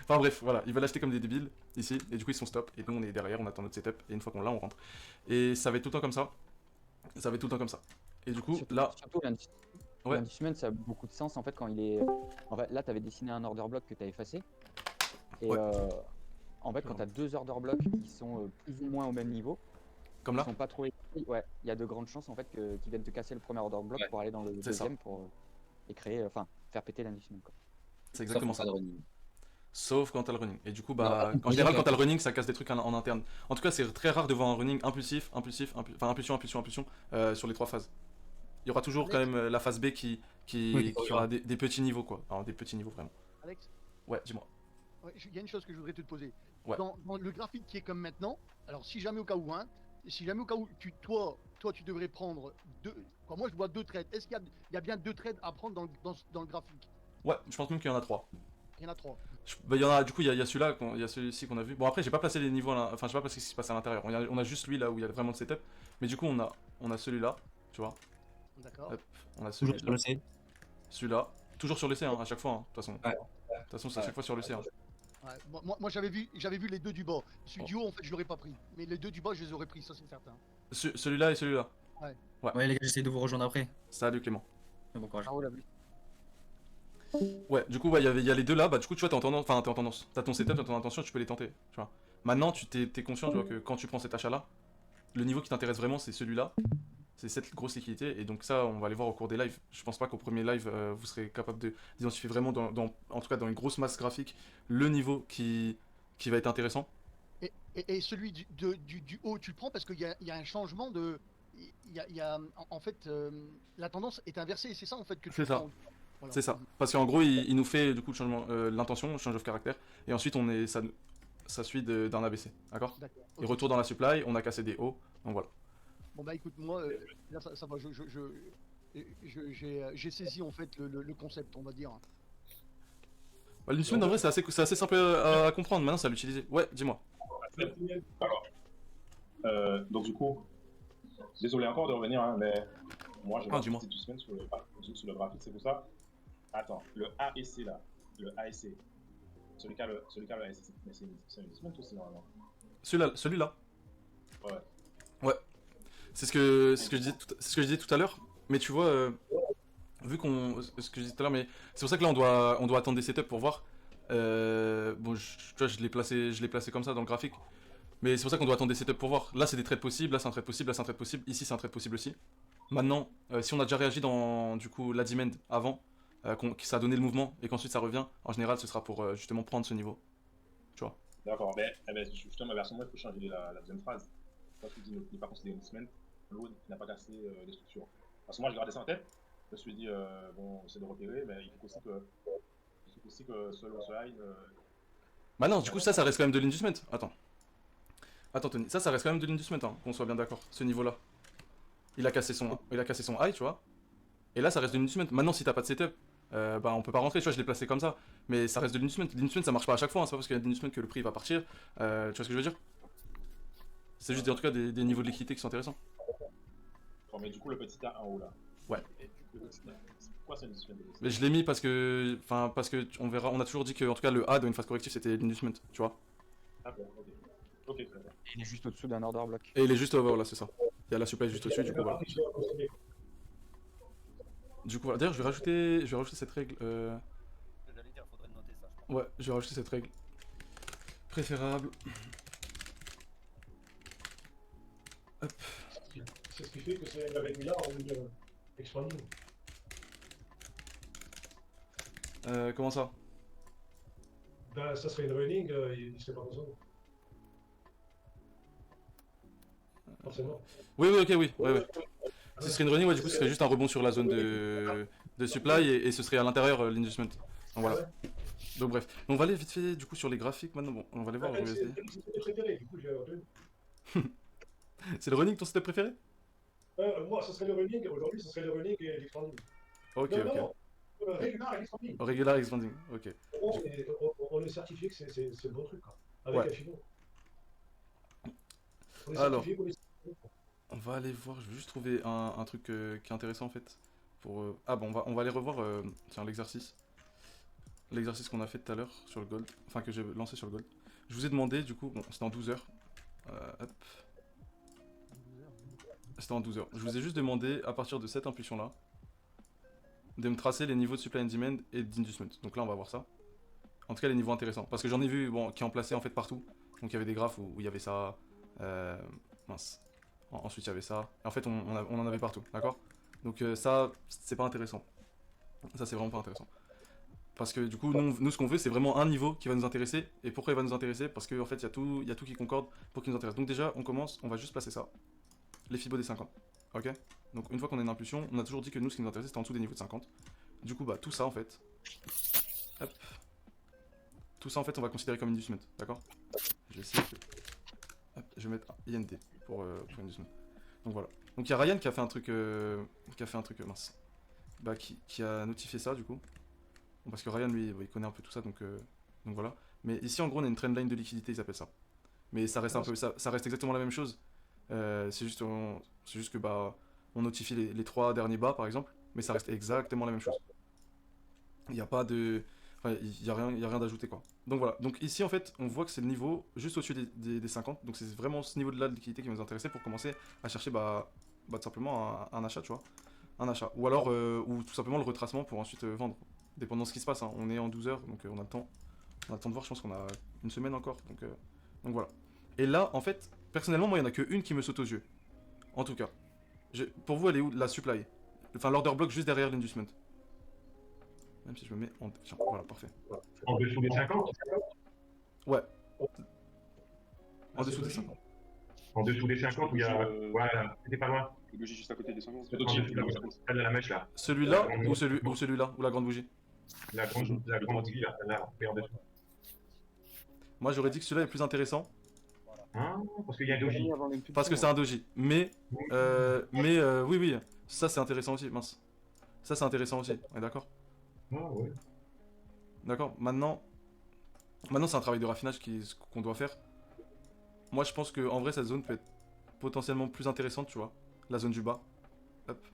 S1: Enfin bref, voilà, ils veulent acheter comme des débiles ici, et du coup ils sont stop, et nous on est derrière, on attend notre setup, et une fois qu'on l'a, on rentre. Et ça va être tout le temps comme ça. Ça va être tout le temps comme ça. Et du coup, là,
S4: Surtout
S1: Ouais.
S4: l'indice ça a beaucoup de sens en fait quand il est. En fait, là, tu avais dessiné un order block que tu as effacé. Et
S1: Ouais.
S4: en fait, quand tu as deux order blocks qui sont plus ou moins au même niveau,
S1: comme
S4: qui
S1: là,
S4: sont pas trop écrits, ouais, il y a de grandes chances en fait qu'ils viennent te casser le premier order block
S2: Ouais.
S4: pour aller dans le
S1: C'est ça.
S4: deuxième pour et créer, enfin, faire péter l'indice quoi.
S1: c'est exactement
S2: Sauf en
S1: ça.
S2: cas de running.
S1: Sauf quand t'as le running. Et du coup,
S2: Non, par
S1: bah,
S2: contre,
S1: en général,
S2: running,
S1: quand t'as le running, ça casse des trucs en interne. En tout cas, c'est très rare de voir un running impulsif, enfin impulsion, sur les trois phases. Il y aura toujours quand même la phase B qui
S2: Oui,
S1: aura des petits niveaux, quoi. Alors, des petits niveaux, vraiment.
S8: Alex,
S1: Ouais, dis-moi.
S8: il y a une chose que je voudrais te poser.
S1: Ouais.
S8: Dans le graphique qui est comme maintenant, alors si jamais au cas où, hein, toi tu devrais prendre deux. Quoi, moi je vois deux trades. Est-ce qu'il y a bien deux trades à prendre dans le graphique?
S1: Ouais, je pense même qu'il y en a trois.
S8: Il y en a trois.
S1: Bah, il y en a, du coup, il y a celui-là, il y a celui-ci qu'on a vu. Bon, après, j'ai pas placé les niveaux, enfin, j'ai pas placé ce qui se passe à l'intérieur. On a juste lui là où il y a vraiment le setup. Mais du coup, on a celui-là, tu vois.
S8: D'accord.
S1: Hop, on a
S2: Toujours sur
S1: celui-là.
S2: le C.
S1: Celui-là. Toujours sur le C, hein, à chaque fois, hein, de toute façon.
S2: Ouais.
S1: De toute façon, c'est à
S2: Ouais.
S1: chaque fois sur le C. Hein.
S8: Ouais, moi j'avais vu les deux du bas. Celui
S1: Oh.
S8: du haut en fait je l'aurais pas pris. Mais les deux du bas je les aurais pris, ça c'est certain.
S1: Celui-là et celui-là.
S2: Ouais, les gars, j'essaie de vous rejoindre après.
S1: Salut Clément.
S2: Mais bon courage.
S4: Ah, la vue.
S1: Ouais, du coup, ouais, il y a les deux là. Bah, du coup, tu vois, t'es en tendance. T'as ton setup, t'as ton intention, tu peux les tenter. Tu vois. Maintenant, t'es conscient, tu vois, que quand tu prends cet achat là, le niveau qui t'intéresse vraiment, c'est celui-là. C'est cette grosse liquidité. Et donc, ça, on va aller voir au cours des lives. Je pense pas qu'au premier live, vous serez capable d'identifier vraiment, en tout cas, dans une grosse masse graphique, le niveau qui va être intéressant.
S8: Et celui du haut tu le prends parce qu'il y a un changement de. En fait la tendance est inversée, c'est ça en fait que tu
S1: C'est ça.
S8: prends. Voilà.
S1: C'est ça. Parce qu'en gros, il nous fait du coup le changement, l'intention, change of caractère. Et ensuite, ça suit d'un ABC. D'accord.
S8: D'accord.
S1: Et
S8: Ok.
S1: retour dans la supply, on a cassé des hauts. Donc voilà.
S8: Bon bah écoute, moi là ça va, j'ai saisi en fait le concept, on va dire.
S1: Bah, une semaine, en vrai, c'est assez simple à comprendre. Maintenant, c'est à l'utiliser. Ouais, dis-moi.
S5: Alors, donc du coup, désolé encore de revenir, hein, mais moi j'ai
S1: dis-moi.
S5: une petite semaine sur le graphique, c'est pour ça. Attends, le A et C là, le A et C, celui qui a le A et C, c'est une semaine aussi normalement.
S1: Celui-là.
S5: Ouais.
S1: Ouais. C'est ce que je disais tout à l'heure. Mais tu vois, vu ce que je disais tout à l'heure, mais c'est pour ça que là, on doit attendre des setups pour voir. Bon, tu vois, je l'ai placé comme ça dans le graphique. Mais c'est pour ça qu'on doit attendre des setups pour voir. Là, c'est des trades possibles, là, c'est un trade possible, là, c'est un trade possible, ici, c'est un trade possible aussi. Maintenant, si on a déjà réagi dans, du coup, la demand avant, que ça a donné le mouvement, et qu'ensuite ça revient, en général, ce sera pour justement prendre ce niveau. Tu vois.
S5: D'accord, mais justement, ma version, moi, il faut changer la deuxième phrase. Quand tu dis ne pas considérer une semaine, l'autre n'a pas cassé les structures. Parce que moi, je gardais ça en tête. Je me suis dit, bon, c'est de repérer, mais il faut aussi que ce low side.
S1: Bah non, du coup, ça reste quand même de l'inducement. Attends, Tony, ça reste quand même de l'inducement, hein, qu'on soit bien d'accord, ce niveau-là. Il a cassé son high, tu vois. Et là, ça reste de l'inducement. Maintenant, si t'as pas de setup, bah on peut pas rentrer, tu vois, je l'ai placé comme ça. Mais ça reste de l'inducement. L'inducement, ça marche pas à chaque fois, hein, c'est pas parce qu'il y a de l'inducement que le prix va partir. Tu vois ce que je veux dire? C'est juste en tout cas des niveaux de liquidité qui sont intéressants.
S5: Bon, mais du coup, le petit A en haut là.
S1: Ouais.
S5: Le petit A, pourquoi c'est une semaine?
S1: Mais je l'ai mis parce que on verra, on a toujours dit que en tout cas le A dans une phase corrective c'était l'inducement, tu vois.
S5: D'accord, ok. Ok, très bien.
S4: Il est juste au-dessous d'un order block.
S1: Et il est juste over là, c'est ça. Il y a la supply juste au-dessus, du coup voilà. Du coup voilà. D'ailleurs je vais rajouter cette règle.
S2: J'allais dire, faudrait noter ça.
S1: Ouais, je vais rajouter cette règle. Préférable. Hop.
S3: C'est ce qui fait que c'est avec Mila en expanding.
S1: Comment ça?
S3: Ben, ça serait une running, il serait pas besoin. Forcément.
S1: Oui, ok, oui. Ouais. Ce serait une running, ouais, du coup ce serait juste un rebond sur la zone de supply et ce serait à l'intérieur l'inducement. Donc voilà. Donc bref, on va aller vite fait du coup sur les graphiques maintenant. Bon, on va aller voir en
S3: C'est
S1: USD.
S3: le préféré, du coup, j'ai retenu.
S1: C'est le running ton setup préféré?
S3: Moi, ce serait le running, aujourd'hui, ce serait le running et l'expanding.
S1: Ok,
S3: Non,
S1: ok.
S3: non, régular et l'expanding.
S1: Regular expanding, ok.
S3: On est certifié que c'est le bon truc, quoi. Avec
S1: Ouais.
S3: Afino. On est
S1: Alors.
S3: certifié qu'on est certifié, quoi.
S1: On va aller voir, je vais juste trouver un truc qui est intéressant en fait. Ah bon, on va aller revoir tiens, l'exercice. L'exercice qu'on a fait tout à l'heure sur le gold. Enfin, que j'ai lancé sur le gold. Je vous ai demandé, du coup, bon, c'était en 12 heures. Hop. C'était en 12 heures. Je vous ai juste demandé, à partir de cette impulsion-là, de me tracer les niveaux de supply and demand et d'inducement. Donc là, on va voir ça. En tout cas, les niveaux intéressants. Parce que j'en ai vu bon, qui en plaçaient en fait partout. Donc il y avait des graphes où il y avait ça. Mince. Ensuite, il y avait ça. Et en fait, on en avait partout, d'accord? Donc ça, c'est pas intéressant. Ça, c'est vraiment pas intéressant. Parce que du coup, nous ce qu'on veut, c'est vraiment un niveau qui va nous intéresser. Et pourquoi il va nous intéresser? Parce qu'en fait, il y a tout qui concorde pour qu'il nous intéresse. Donc déjà, on commence, on va juste placer ça. Les Fibo des 50. Ok? Donc une fois qu'on a une impulsion, on a toujours dit que nous, ce qui nous intéressait, c'était en dessous des niveaux de 50. Du coup, bah tout ça, en fait. Hop. Tout ça, en fait, on va considérer comme inducement, d'accord? Je vais essayer de... Hop, je vais mettre un IND pour inducement. Donc voilà. Donc il y a Ryan qui a fait un truc, mince. Bah qui a notifié ça, du coup. Bon, parce que Ryan, lui, il connaît un peu tout ça, donc voilà. Mais ici, en gros, on a une trendline de liquidité, ils appellent ça. Mais ça reste un peu, ça reste exactement la même chose. C'est juste que bah, on notifie les 3 derniers bas, par exemple, mais ça reste exactement la même chose. Il n'y a pas de, enfin, il y a rien d'ajouté, quoi. Donc voilà. Donc ici, en fait, on voit que c'est le niveau juste au-dessus des 50. Donc c'est vraiment ce niveau-là de liquidité qui va nous intéresser pour commencer à chercher bah tout simplement un achat, tu vois. Un achat. Ou alors, ou tout simplement le retracement pour ensuite vendre. Dépendant de ce qui se passe, hein. On est en 12 heures, donc on a le temps. On a le temps de voir, je pense qu'on a une semaine encore. Donc voilà. Et là, en fait, personnellement, moi, il n'y en a qu'une qui me saute aux yeux. En tout cas. Pour vous, elle est où la supply? Enfin, l'order block juste derrière l'inducement. Même si je me mets en... Tiens, voilà, parfait.
S3: En dessous des 50?
S1: Ouais. En dessous des 50.
S3: En dessous des 50, où il y a... Voilà, c'était pas loin.
S5: Le doji juste à côté des 50.
S3: En dessous de celle de la mèche, là.
S1: Celui-là ou celui-là, ou la grande bougie?
S3: La grande bougie, là, celle-là, en dessous.
S1: Moi, j'aurais dit que celui-là est plus intéressant.
S3: Hein? Parce qu'il y a un doji.
S1: Parce que c'est un doji. Mais, oui, ça c'est intéressant aussi, mince. Ça c'est intéressant aussi, on est d'accord?
S3: Ah, ouais.
S1: D'accord, maintenant c'est un travail de raffinage qu'on doit faire. Moi je pense que en vrai cette zone peut être potentiellement plus intéressante, tu vois. La zone du bas. Hop.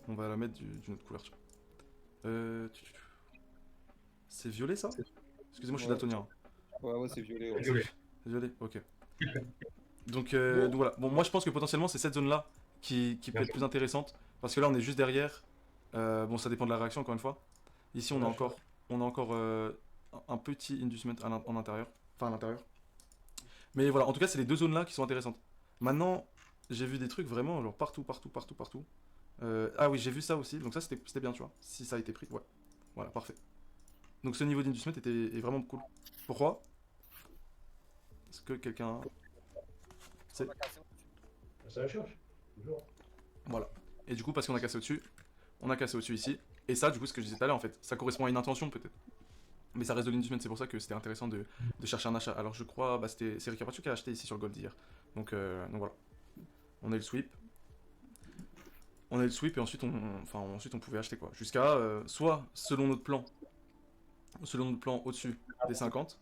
S1: On va la mettre d'une autre couleur, tu vois. C'est violet ça? Excusez-moi, je suis daltonien.
S9: Ouais, c'est violet. Ouais.
S3: Violet.
S1: Violet, ok. Donc voilà. Bon, moi je pense que potentiellement c'est cette zone là qui peut être plus intéressante. Parce que là on est juste derrière. Bon, ça dépend de la réaction encore une fois. Ici on a encore un petit inducement en intérieur. Enfin à l'intérieur. Mais voilà, en tout cas c'est les deux zones là qui sont intéressantes. Maintenant, j'ai vu des trucs vraiment genre partout. Ah oui, j'ai vu ça aussi. Donc ça c'était bien, tu vois. Si ça a été pris, ouais. Voilà, parfait. Donc ce niveau d'inducement est vraiment cool. Pourquoi? Est-ce que quelqu'un...
S3: Ça la cherche. Toujours.
S1: Voilà. Et du coup, parce qu'on a cassé au-dessus, on a cassé au-dessus ici. Et ça, du coup, ce que je disais tout à l'heure, en fait, ça correspond à une intention peut-être. Mais ça reste de l'inducement, c'est pour ça que c'était intéressant de chercher un achat. Alors je crois, bah, c'est Ricardo qui a acheté ici sur le gold hier. Donc voilà. On a eu le sweep. Et ensuite on pouvait acheter quoi. Jusqu'à, soit selon notre plan au-dessus des 50.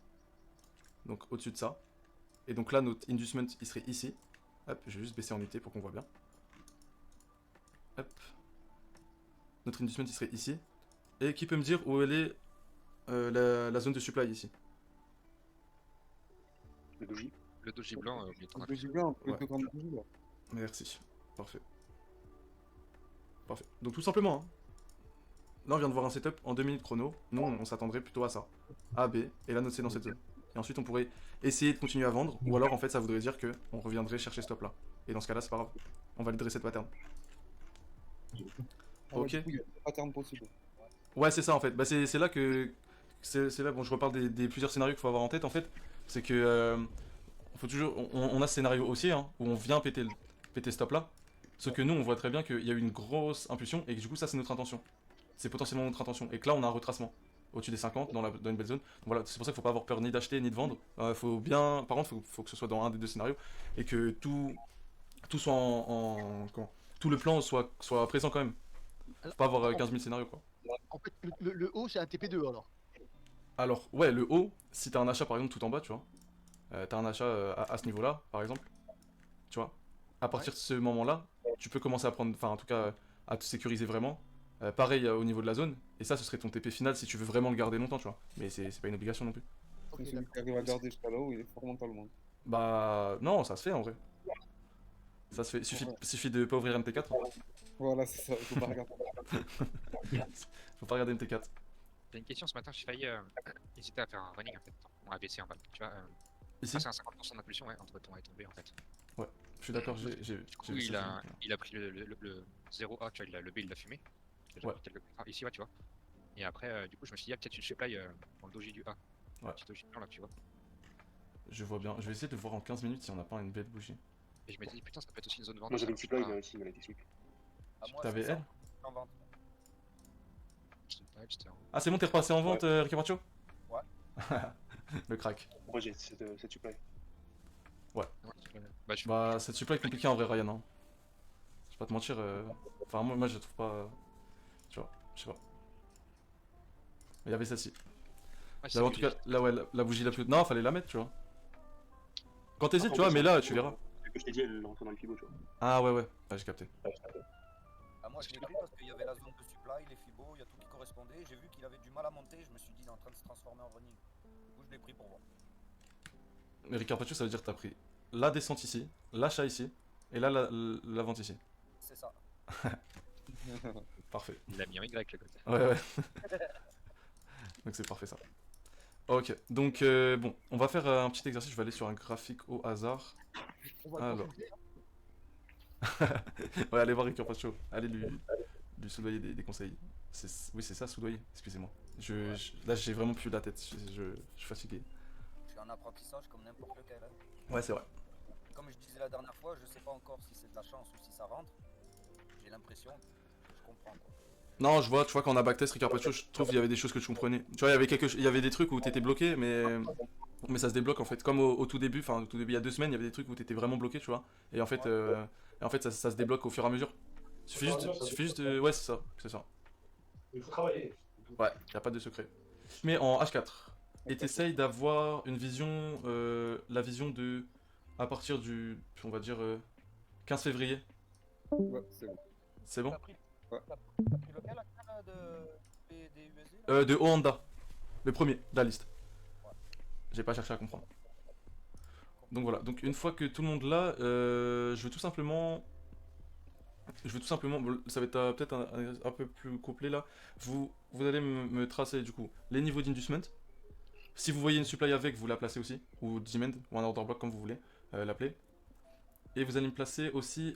S1: Donc au-dessus de ça. Et donc là, notre inducement, il serait ici. Hop, je vais juste baisser en unité pour qu'on voit bien. Hop. Notre inducement, il serait ici. Et qui peut me dire où elle est la zone de supply ici?
S5: Le doji.
S7: Le doji blanc, au milieu de
S9: Le doji blanc,
S1: Ouais.
S9: le grande bougie, là.
S1: Merci. Parfait. Parfait. Donc tout simplement, hein. Là on vient de voir un setup en 2 minutes chrono. Nous on s'attendrait plutôt à ça. A, B, et là notre c'est dans cette zone. Et ensuite on pourrait essayer de continuer à vendre, ou alors en fait ça voudrait dire que on reviendrait chercher ce stop là. Et dans ce cas là c'est pas grave. On validerait cette pattern.
S9: Ah ouais,
S1: Ok.
S9: du coup, il y a pas terme possible.
S1: Ouais c'est ça en fait. Bah c'est là que... C'est là, bon je reparle des plusieurs scénarios qu'il faut avoir en tête en fait. C'est que... faut toujours... On a ce scénario aussi hein, où on vient péter ce stop là. Sauf que nous on voit très bien qu'il y a eu une grosse impulsion et que du coup ça c'est notre intention. C'est potentiellement notre intention. Et que là on a un retracement. au-dessus des 50 dans une belle zone. Donc voilà, c'est pour ça qu'il faut pas avoir peur ni d'acheter ni de vendre. Faut bien, par contre, faut que ce soit dans un des deux scénarios et que tout soit comment tout le plan soit présent quand même. Faut pas avoir 15 000 scénarios quoi.
S8: En fait, le haut, c'est un TP2 alors.
S1: Alors, ouais, le haut, si t'as un achat par exemple tout en bas, tu vois, t'as un achat à ce niveau-là, par exemple, tu vois, à partir de ce moment-là, tu peux commencer à prendre, enfin en tout cas, à te sécuriser vraiment. Pareil au niveau de la zone, et ça ce serait ton TP final si tu veux vraiment le garder longtemps, tu vois. Mais c'est pas une obligation non plus.
S8: Ok,
S9: Celui
S8: d'accord.
S9: qui arrive à garder jusqu'à là-haut, il est fort mentalement.
S1: Bah, non, ça se fait en vrai. Ça se fait, suffit de pas ouvrir MT4.
S9: Voilà, c'est ça, il faut pas regarder.
S1: Faut pas regarder MT4.
S7: J'ai une question ce matin, j'ai failli hésiter à faire un running en fait, mon ABC en bas. Tu vois,
S1: Ici,
S7: c'est un 50% d'impulsion ouais, entre ton A et ton B en fait.
S1: je suis d'accord, j'ai
S7: Du coup,
S1: vu ça.
S7: il a pris le 0A, tu vois, le B il l'a fumé.
S1: Ouais.
S7: Ici, ouais, tu vois. Et après, du coup, je me suis dit, il y a peut-être une supply dans le doji du A.
S1: Ouais.
S7: Petit doji blanc là, tu vois.
S1: Je vois bien. Je vais essayer de voir en 15 minutes si on n'a pas une belle bougie.
S7: Et je me dis, putain, ça peut être aussi une zone vente.
S5: Moi j'avais une supply
S7: Ah,
S5: aussi, mais elle était sweep.
S1: T'avais elle?
S10: En vente.
S7: c'était en-
S1: Ah, c'est bon, t'es repassé en vente, Ricky Pacho?
S10: Ouais.
S1: Le crack.
S5: Moi j'ai cette supply.
S7: Ouais, bah, je...
S1: Bah, cette supply est compliquée en vrai, Ryan. Hein. Je vais pas te mentir. Enfin, moi je la trouve pas. Tu vois, je sais pas. Il y avait celle-ci.
S7: Ouais,
S1: Là, en tout cas, là, ouais, la bougie la plus. Non, fallait la mettre, tu vois. Quand t'hésites, tu vois, mais là, tu verras.
S5: Ce que je t'ai dit, elle rentre dans le fibo, tu vois.
S1: Ah, ouais, ouais, j'ai capté.
S10: Ah, moi, je l'ai pris parce qu'il y avait la zone de supply, les fibos, il y a tout qui correspondait. J'ai vu qu'il avait du mal à monter. Je me suis dit, il est en train de se transformer en running. Du coup, je l'ai pris pour voir.
S1: Mais Ricard Pacho, ça veut dire que t'as pris la descente ici, l'achat ici, et là, la vente ici.
S10: C'est ça.
S1: Parfait.
S7: Il a mis en Y le côté.
S1: Ouais, ouais. Donc c'est parfait ça. Ok, donc bon, on va faire un petit exercice. Je vais aller sur un graphique au hasard.
S8: On va le
S1: Alors.
S8: consulter, hein.
S1: Ouais, allez voir Ricard Pacho. Allez lui soudoyer des conseils. Oui, c'est ça, soudoyer. Excusez-moi. Là, j'ai vraiment plus la tête. Je suis fatigué.
S10: Je suis en apprentissage comme n'importe lequel. Hein.
S1: Ouais, c'est vrai.
S10: Comme je disais la dernière fois, je sais pas encore si c'est de la chance ou si ça rentre. J'ai l'impression que je comprends quoi.
S1: Non, tu vois, quand on a backtest Ricard Pacho, je trouve qu'il y avait des choses que tu comprenais. Tu vois, il y avait des trucs où t'étais bloqué, mais ça se débloque en fait. Comme au tout début, enfin, au tout début, il y a 2 semaines, il y avait des trucs où t'étais vraiment bloqué, tu vois. Et en fait, ça se débloque au fur et à mesure. Suffit juste de. Ouais, c'est ça.
S3: Il faut travailler.
S1: Ouais, y a pas de secret. Je mets en H4 et t'essayes d'avoir une vision, la vision de. À partir du. On va dire. 15 février.
S9: Ouais, c'est bon.
S1: C'est bon?
S10: T'as pris lequel des USD
S1: De Ohanda. Le premier de la liste. J'ai pas cherché à comprendre. Donc voilà, donc une fois que tout le monde l'a, je veux tout simplement, bon, ça va être peut-être un peu plus complet là. Vous allez me tracer du coup les niveaux d'inducement. Si vous voyez une supply avec, vous la placez aussi, ou demand, ou un order block comme vous voulez l'appeler. Et vous allez me placer aussi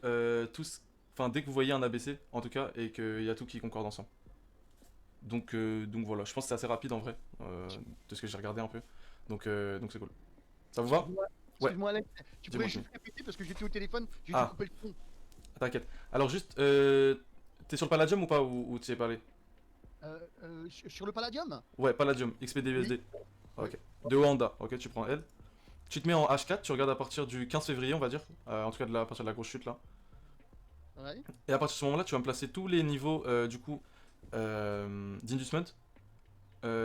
S1: enfin dès que vous voyez un ABC en tout cas, et qu'il y a tout qui concorde ensemble. Donc voilà, je pense que c'est assez rapide en vrai, de ce que j'ai regardé un peu. Donc c'est cool. Ça vous va?
S8: Excuse-moi, Alex. Tu
S1: Dis-moi,
S8: pourrais juste répéter parce que j'étais au téléphone, j'ai
S1: Ah.
S8: dû couper le son.
S1: T'inquiète. Alors juste, t'es sur le Palladium ou pas, ou tu y es pas allé?
S8: Sur le Palladium?
S1: Ouais, Palladium, XPDUSD. Ok. De Wanda, ok, tu prends elle. Tu te mets en H4, tu regardes à partir du 15 février, on va dire. En tout cas, à partir de la grosse chute là.
S8: Ouais.
S1: Et à partir de ce moment-là, tu vas me placer tous les niveaux du coup d'inducement,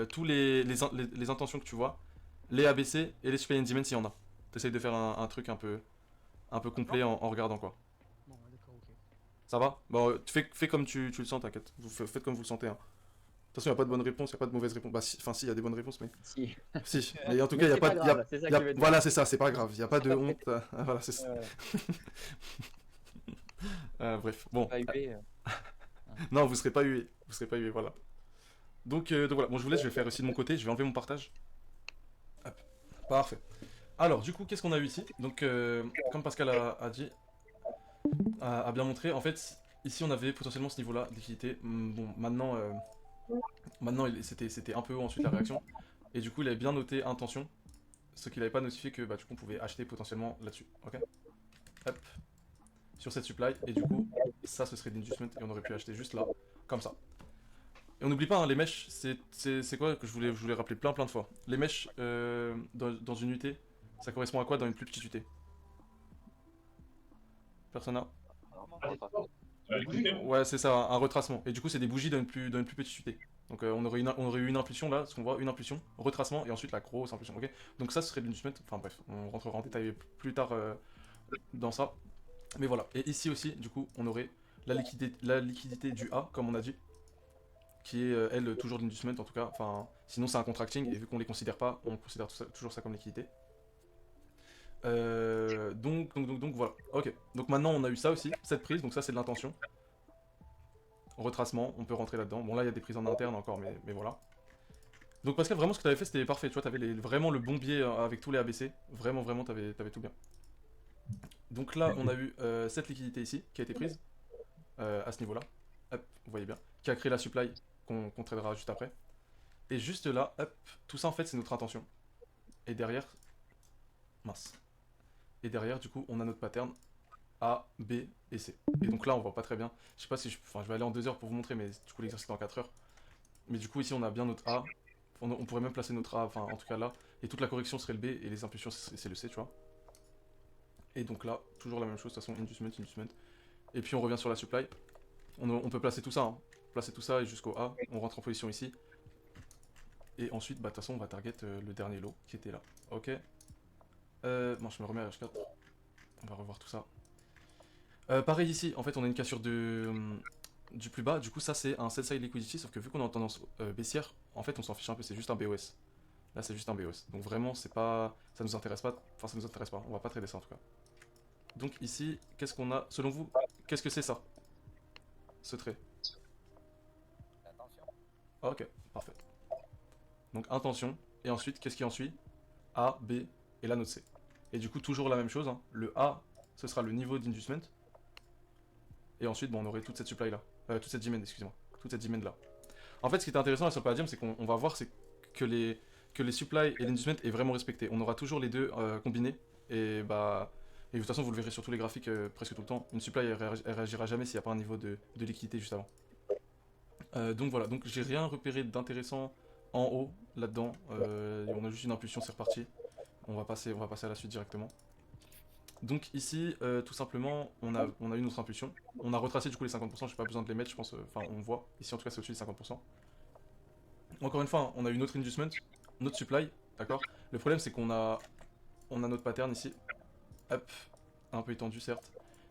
S1: tous les intentions que tu vois, les ABC et les supply and demand s'il y en a. T'essayes de faire un truc un peu complet en regardant quoi.
S8: Bon, ouais, d'accord, ok.
S1: Ça va? Bon, fais comme tu le sens, t'inquiète. Faites comme vous le sentez. Hein. De toute façon, il n'y a pas de bonne réponse, il n'y a pas de mauvaise réponse. Bah, enfin, si, il y a des bonnes réponses, mais.
S4: Si.
S1: Si, mais en tout cas, il n'y a pas de. Voilà, c'est ça, c'est pas grave. Il n'y a pas de honte. Voilà, c'est ça. Bref, bon.
S4: Pas hué,
S1: Non, vous serez pas hué. Vous serez pas hué, voilà. Donc voilà, bon, je vous laisse, je vais le faire aussi de mon côté. Je vais enlever mon partage. Hop. Parfait. Alors, du coup, qu'est-ce qu'on a eu ici? Donc, comme Pascal a dit, a bien montré, en fait, ici, on avait potentiellement ce niveau-là de liquidité. Bon, maintenant, c'était un peu haut ensuite la réaction. Et du coup, il avait bien noté intention. Ce qu'il n'avait pas notifié que bah, du coup, on pouvait acheter potentiellement là-dessus. Ok. Hop. Sur cette supply. Et du coup, ça, ce serait d'inducement. Et on aurait pu acheter juste là, comme ça. Et on n'oublie pas, hein, les mèches, c'est quoi que je voulais rappeler plein de fois. Les mèches dans une UT, ça correspond à quoi dans une plus petite UT? Personne n'a? Ouais, c'est ça, un retracement. Et du coup, c'est des bougies dans une plus petite UT. Donc on aurait eu une impulsion là, ce qu'on voit, une impulsion, retracement, et ensuite la grosse impulsion, ok? Donc ça, ce serait de l'inducement. Enfin bref, on rentrera en détail plus tard dans ça. Mais voilà. Et ici aussi, du coup, on aurait la liquidité du A, comme on a dit, qui est, elle, toujours de l'inducement en tout cas. Enfin, sinon c'est un contracting, et vu qu'on les considère pas, on considère toujours ça comme liquidité. Donc voilà, ok. Donc maintenant on a eu ça aussi, cette prise, donc ça c'est de l'intention. Retracement, on peut rentrer là-dedans. Bon là il y a des prises en interne encore, mais voilà. Donc Pascal, vraiment ce que tu avais fait c'était parfait, tu vois, tu avais vraiment le bon biais avec tous les ABC. Vraiment, tu avais tout bien. Donc là on a eu cette liquidité ici, qui a été prise, à ce niveau-là. Hop, vous voyez bien. Qui a créé la supply, qu'on tradera juste après. Et juste là, hop, tout ça en fait c'est notre intention. Et derrière, mince. Et derrière, du coup, on a notre pattern A, B et C. Et donc là, on voit pas très bien. Je sais pas si je vais aller en 2 heures pour vous montrer, mais du coup, l'exercice est en 4 heures. Mais du coup, ici, on a bien notre A. On pourrait même placer notre A, enfin, en tout cas là. Et toute la correction serait le B et les impulsions, c'est le C, tu vois. Et donc là, toujours la même chose, de toute façon, inducement. Et puis, on revient sur la supply. On peut placer tout ça, hein. Placer tout ça et jusqu'au A. On rentre en position ici. Et ensuite, bah, de toute façon, on va target le dernier lot qui était là. Ok. Bon, je me remets à H4. On va revoir tout ça. Pareil ici, en fait, on a une cassure du plus bas. Du coup, ça, c'est un sell side liquidity. Sauf que vu qu'on est en tendance baissière, en fait, on s'en fiche un peu. C'est juste un BOS. Là, c'est juste un BOS. Donc, vraiment, c'est pas. Ça nous intéresse pas. Enfin, ça nous intéresse pas. On va pas trader ça en tout cas. Donc, ici, qu'est-ce qu'on a? Selon vous, qu'est-ce que c'est ça? Ce trait. Ok, parfait. Donc, intention. Et ensuite, qu'est-ce qui en suit? A, B et la note C. Et du coup, toujours la même chose, hein. Le A, ce sera le niveau d'inducement. Et ensuite, bon, on aurait toute cette supply là. Toute cette demand, excusez-moi. Toute cette demand là. En fait, ce qui est intéressant là sur le palladium, c'est qu'on va voir que les supply et l'inducement est vraiment respecté. On aura toujours les deux combinés. Et bah. Et de toute façon, vous le verrez sur tous les graphiques presque tout le temps. Une supply, elle réagira jamais s'il n'y a pas un niveau de liquidité juste avant. Donc voilà, donc j'ai rien repéré d'intéressant en haut là-dedans. On a juste une impulsion, c'est reparti. On va passer à la suite directement. Donc ici, tout simplement, on a eu notre impulsion. On a retracé du coup les 50%, j'ai pas besoin de les mettre, je pense. Enfin, on voit. Ici, en tout cas, c'est au-dessus des 50%. Encore une fois, on a eu notre inducement, notre supply, d'accord. Le problème, c'est qu'on a notre pattern ici. Hop, un peu étendu, certes.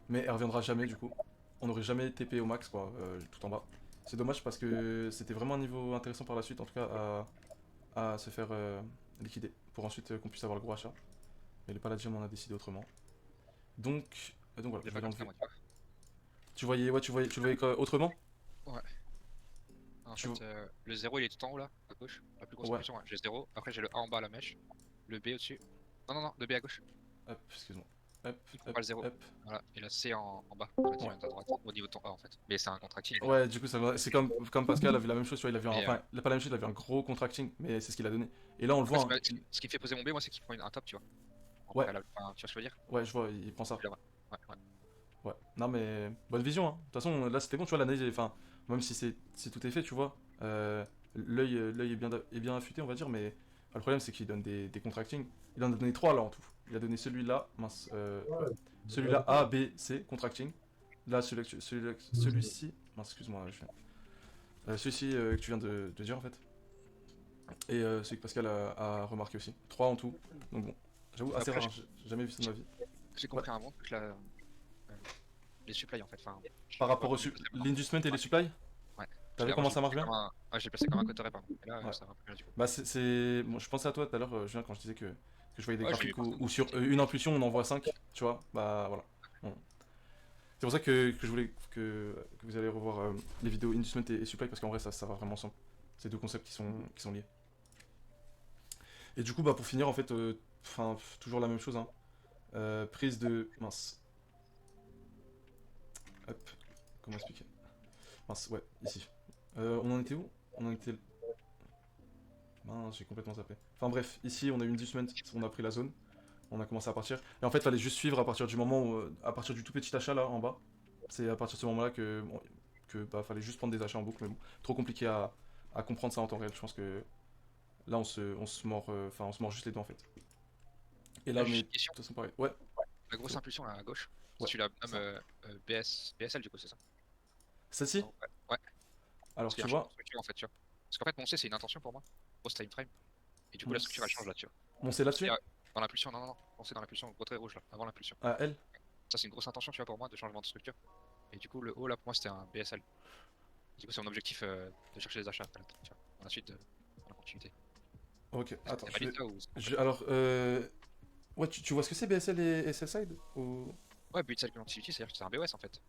S1: Mais elle reviendra jamais, du coup. On n'aurait jamais TP au max, quoi, tout en bas. C'est dommage parce que c'était vraiment un niveau intéressant par la suite, en tout cas, à se faire liquider. Pour ensuite qu'on puisse avoir le gros achat. Mais le Palladium en a décidé autrement. Donc voilà, je vais l'enlever. Tu voyais autrement?
S7: Ouais. En fait, le 0 il est tout en haut là, à gauche. La plus grosse impulsion, ouais. J'ai 0. Après j'ai le A en bas à la mèche. Le B au-dessus. Non, le B à gauche.
S1: Hop, excuse-moi. Hop,
S7: pas le 0.
S1: Hop.
S7: Voilà, et la C en bas, à droite, au niveau de ton A en fait. Mais c'est un contracting.
S1: Ouais, du coup, c'est comme Pascal a vu la même chose, tu vois, il a vu enfin, il a pas la même chose, il a vu un gros contracting, mais c'est ce qu'il a donné. Et là, on le voit.
S7: Ce qui fait poser mon B, moi, c'est qu'il prend un top, tu vois.
S1: Ouais.
S7: Tu vois ce que je veux dire?
S1: Ouais, je vois, il prend ça.
S7: Ouais.
S1: Ouais, non mais bonne vision, hein. De toute façon, là c'était bon, tu vois, l'analyse, enfin, même si tout est fait, tu vois, l'œil est bien affûté, on va dire, mais le problème c'est qu'il donne des contracting. Il en a donné 3 là en tout. Il a donné celui-là, mince, celui-là A, B, C, contracting. Là, celui-ci, mince, excuse-moi, celui-ci que tu viens de dire en fait. Et celui que Pascal a remarqué aussi. 3 en tout, donc bon, j'avoue, assez rare, j'ai jamais vu ça de ma vie.
S7: J'ai compris un bon truc là. Les supplies en fait. Enfin,
S1: par rapport au l'inducement et les supplies?
S7: Ouais.
S1: T'as vu comment ça marche bien?
S7: Ouais, j'ai placé comme un coterait pardon. Et là, ça va bien du coup.
S1: Bah, bon, je pensais à toi tout à l'heure, Julien, quand je disais que je voyais des graphiques où sur une impulsion on en voit 5, tu vois. Bah voilà. Bon. C'est pour ça que je voulais que vous allez revoir les vidéos inducement et supply parce qu'en vrai ça va vraiment ensemble. C'est deux concepts qui sont liés. Et du coup, bah pour finir, en fait, toujours la même chose, hein. Prise de. Mince. Hop. Comment expliquer? Mince, ouais, ici. On en était où? On en était. Mince, j'ai complètement zappé. Enfin bref, ici on a eu une inducement, on a pris la zone. On a commencé à partir. Et en fait, il fallait juste suivre à partir du moment où. À partir du tout petit achat là en bas. C'est à partir de ce moment-là que que bah fallait juste prendre des achats en boucle, mais bon, trop compliqué à comprendre ça en temps réel. Je pense que là on se mord, enfin on se mord juste les doigts en fait. Et là,
S7: Juste
S1: mais
S7: une
S1: de
S7: question.
S1: toute façon pareil. Ouais.
S7: La grosse impulsion à gauche,
S1: Ouais,
S7: si tu la
S1: ça.
S7: nommes BSL du coup, c'est ça?
S1: Celle-ci?
S7: Ouais. Ouais.
S1: Alors
S7: Parce qu'il y
S1: tu
S7: a un changement
S1: vois,
S7: de structure en fait, tu vois. Parce qu'en fait, mon C c'est une intention pour moi, grosse time frame. Et du coup,
S1: mon,
S7: la structure elle change là, tu vois.
S1: mon c'est là-dessus?
S7: C'est-à-dire, dans l'impulsion, non, mon C dans l'impulsion, le gros trait rouge là, avant l'impulsion.
S1: À elle?
S7: Ça, c'est une grosse intention, tu vois, pour moi, de changement de structure. Et du coup, le haut là, pour moi, c'était un BSL. Du coup, c'est mon objectif de chercher les achats, tu vois, dans la suite, dans la continuité.
S1: Ok, attends,
S7: C'est valide ça ou c'est
S1: je- alors, ouais, tu vois ce que c'est BSL et Sell-Side ou...
S7: Ouais, build side connectivity, c'est-à-dire que c'est un BOS en fait.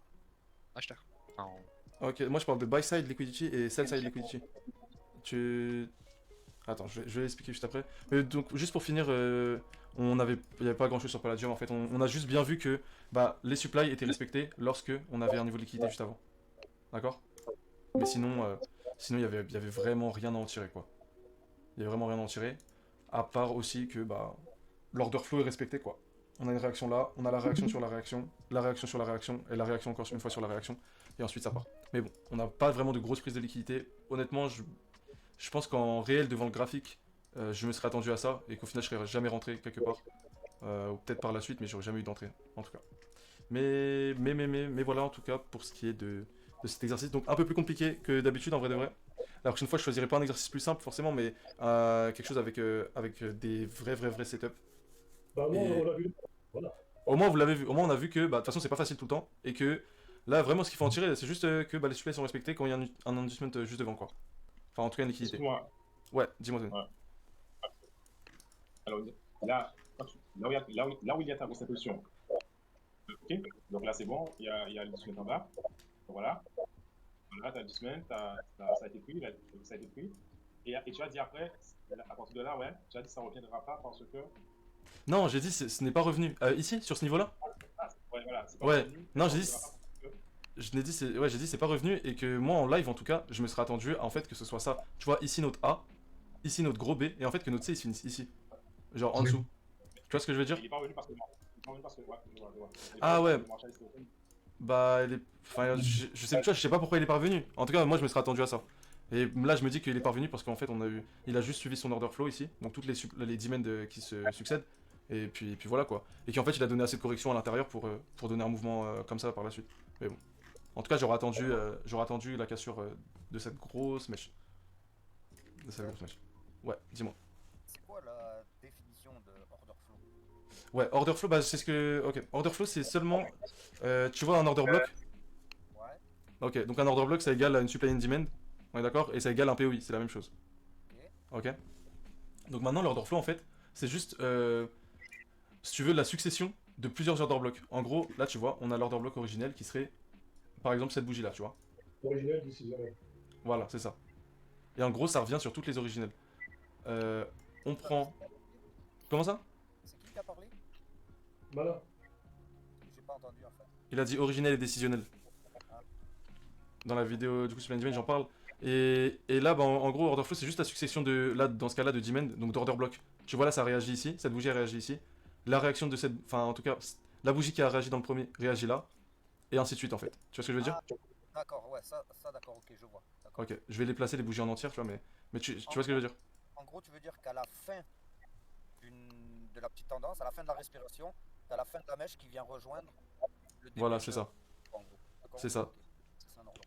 S7: Acheteur. Enfin,
S1: Ok, moi je parle de Buy-Side Liquidity et Sell-Side Liquidity. Tu... Attends, je vais l'expliquer juste après. Mais donc, juste pour finir, il n'y avait pas grand chose sur Palladium en fait. On a juste bien vu que bah, les supplies étaient respectés lorsque on avait un niveau de liquidité juste avant. D'accord? Mais sinon il y avait vraiment rien à en tirer quoi. Il y avait vraiment rien à en tirer. À part aussi que bah, l'order flow est respecté quoi. On a une réaction là, on a la réaction sur la réaction, et la réaction encore une fois sur la réaction, et ensuite ça part. Mais bon, on n'a pas vraiment de grosse prise de liquidité. Honnêtement, je pense qu'en réel devant le graphique, je me serais attendu à ça, et qu'au final je serais jamais rentré quelque part. Ou peut-être par la suite, mais j'aurais jamais eu d'entrée, en tout cas. Mais voilà en tout cas pour ce qui est de cet exercice. Donc un peu plus compliqué que d'habitude en vrai de vrai. La prochaine fois je choisirai pas un exercice plus simple forcément, mais quelque chose avec des vrais setups.
S3: Bah, moi,
S1: Et
S3: on l'a vu. Voilà.
S1: au moins vous l'avez vu, au moins on a vu que bah, de toute façon c'est pas facile tout le temps, et que là vraiment ce qu'il faut en tirer c'est juste que bah, les supplies sont respectés quand il y a un inducement juste devant quoi. Enfin en tout cas une liquidité.
S5: Excuse-moi.
S1: Ouais, dis-moi Tony.
S5: Ouais. Alors, là, là où il y a ta grosse impulsion, ok, donc là c'est bon, il y a le display en bas, donc voilà, voilà, tu as le display, ça a été pris, ça a été pris, et tu as dit après, à partir de là, ouais, tu as dit ça ne reviendra pas parce que,
S1: Non, j'ai dit ce n'est pas revenu. Ici, sur ce niveau-là?
S5: ouais, voilà, c'est pas
S1: Ouais,
S5: revenu,
S1: non
S5: ça
S1: j'ai dit...
S5: reviendra pas parce que,
S1: j'ai dit c'est pas revenu, et que moi en live en tout cas, je me serais attendu en fait que ce soit ça. Tu vois, ici notre A, ici notre gros B, et en fait que notre C il se finisse ici. Genre en dessous. Tu vois ce que je veux dire?
S5: il n'est pas revenu parce que, ouais, je vois. Il est pas
S1: Ah
S5: revenu
S1: ouais.
S5: parce que le marché est open.
S1: Bah, enfin, je sais pas pourquoi il est parvenu. En tout cas, moi je me serais attendu à ça. Et là, je me dis qu'il est parvenu parce qu'en fait, il a juste suivi son order flow ici, donc toutes les demands qui se succèdent. Et puis voilà quoi. Et qu'en fait, il a donné assez de corrections à l'intérieur pour donner un mouvement comme ça par la suite. Mais bon. En tout cas, j'aurais attendu la cassure de cette grosse mèche. Ouais, dis-moi.
S10: C'est quoi la définition de order flow?
S1: Ouais, order flow, bah c'est ce que. Ok, order flow c'est seulement. Tu vois un order block?
S10: Ouais.
S1: Ok, donc un order block ça égale à une supply and demand. On est d'accord? Et ça égale un POI, c'est la même chose.
S10: Ok.
S1: Ok. Donc maintenant l'order flow en fait, c'est juste, si tu veux, la succession de plusieurs order blocks. En gros, là tu vois, on a l'order block originel qui serait, par exemple, cette bougie là, tu vois.
S3: Originel d'ici, ouais.
S1: Voilà, c'est ça. Et en gros, ça revient sur toutes les originelles. On prend. Comment ça?
S10: C'est qui a parlé?
S3: Voilà.
S10: J'ai pas entendu en fait.
S1: Il a dit originel et décisionnel. Dans la vidéo du coup sur Demand, j'en parle. Et là, bah, en gros, order flow, c'est juste la succession de, là, dans ce cas-là, de demand, donc d'order block. Tu vois là, ça réagit ici, cette bougie a réagi ici. La réaction de cette, enfin, en tout cas, la bougie qui a réagi dans le premier réagit là, et ainsi de suite en fait. Tu vois ce que je veux dire?
S10: D'accord, ouais, ça d'accord, ok, je vois.
S1: Ok, je vais les placer les bougies en entière, tu vois, mais tu vois ce que je veux dire?
S10: En gros, tu veux dire qu'à la fin de la petite tendance, à la fin de la respiration, t'as la fin de la mèche qui vient rejoindre le début.
S1: Voilà, c'est ça.
S10: En gros.
S1: C'est ça.
S10: C'est un ordre.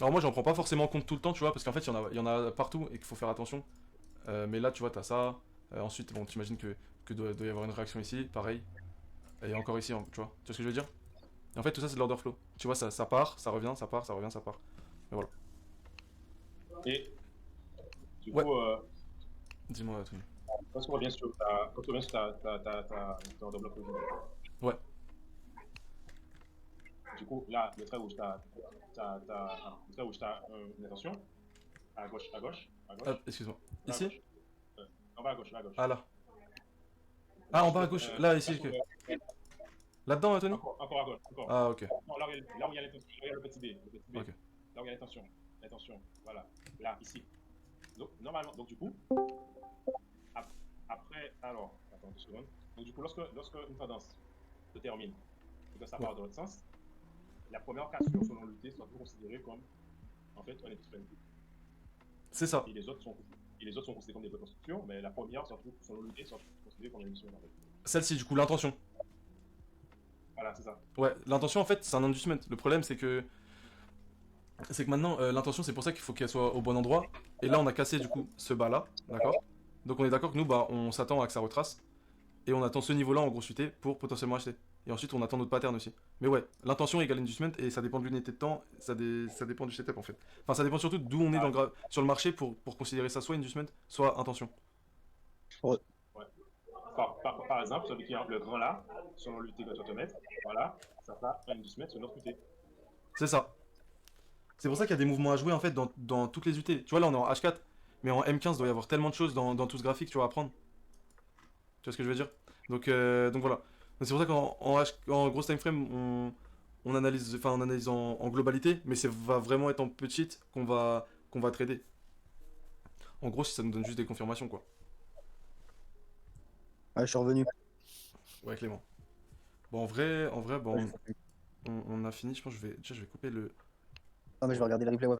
S1: Alors moi, j'en prends pas forcément compte tout le temps, tu vois, parce qu'en fait, il y en a partout et qu'il faut faire attention. Mais là, tu vois, t'as ça. Ensuite, bon, t'imagines que doit y avoir une réaction ici, pareil. Et encore ici, tu vois ce que je veux dire? Et en fait, tout ça, c'est de l'order flow. Tu vois, ça part, ça revient, ça part, ça revient, ça part. Et voilà.
S5: Et du
S1: Ouais.
S5: coup,
S1: Dis-moi, Tony.
S5: quand tu reviens sur ta order block originel.
S1: Ouais.
S5: Du coup, là, le trait rouge, t'as une intention. À gauche.
S1: Ah, excuse-moi.
S5: À
S1: Ici?
S5: gauche. En bas à gauche,
S1: Ah là. Ah, en bas à gauche, là, ici. Là-dedans, Tony?
S5: Encore à gauche, encore.
S1: Ah, ok.
S5: Non, là où il y a l'intention, là où il y a le petit B.
S1: Ok.
S5: Là où il y a l'intention, voilà. Là, ici. Donc, normalement, donc du coup, après, alors, attends 2 secondes. Donc du coup, lorsque une tendance se termine et que ça part dans l'autre sens, la première cassure selon l'unité, soit considérés comme, en fait, un industriel.
S1: C'est ça.
S5: Et les autres sont considérés comme des blocs en structure, mais la première, selon l'unité, sont considérés comme un industriel, en fait.
S1: Celle-ci, du coup, l'intention.
S5: Voilà, c'est ça.
S1: Ouais, l'intention, en fait, c'est un inducement. Le problème, c'est que maintenant, l'intention, c'est pour ça qu'il faut qu'elle soit au bon endroit. Et là, on a cassé, du coup, ce bas-là, d'accord? Donc, on est d'accord que nous, bah, on s'attend à que ça retrace. Et on attend ce niveau-là en grosse UT pour potentiellement acheter. Et ensuite, on attend notre pattern aussi. Mais ouais, l'intention égale inducement et ça dépend de l'unité de temps, ça dépend du setup en fait. Enfin, ça dépend surtout d'où on est sur le marché pour considérer ça soit inducement, soit intention.
S5: Ouais. Par exemple, celui qui est le grand là, selon l'unité que tu vas te mettre, voilà, ça fera un inducement sur notre unité.
S1: C'est ça. C'est pour ça qu'il y a des mouvements à jouer en fait dans toutes les UT. Tu vois, là on est en H4, mais en M15, il doit y avoir tellement de choses dans tout ce graphique, tu vois, à apprendre. Tu vois ce que je veux dire? Donc voilà. Donc c'est pour ça qu'en grosse time frame, on analyse, enfin on analyse en globalité, mais ça va vraiment être en petite qu'on va trader. En gros, si ça nous donne juste des confirmations, quoi.
S2: Ouais, je suis revenu.
S1: Ouais, Clément. Bon, en vrai, bon, on a fini. Je pense que je vais couper le.
S2: Ah, mais je vais regarder le replay. Ouais.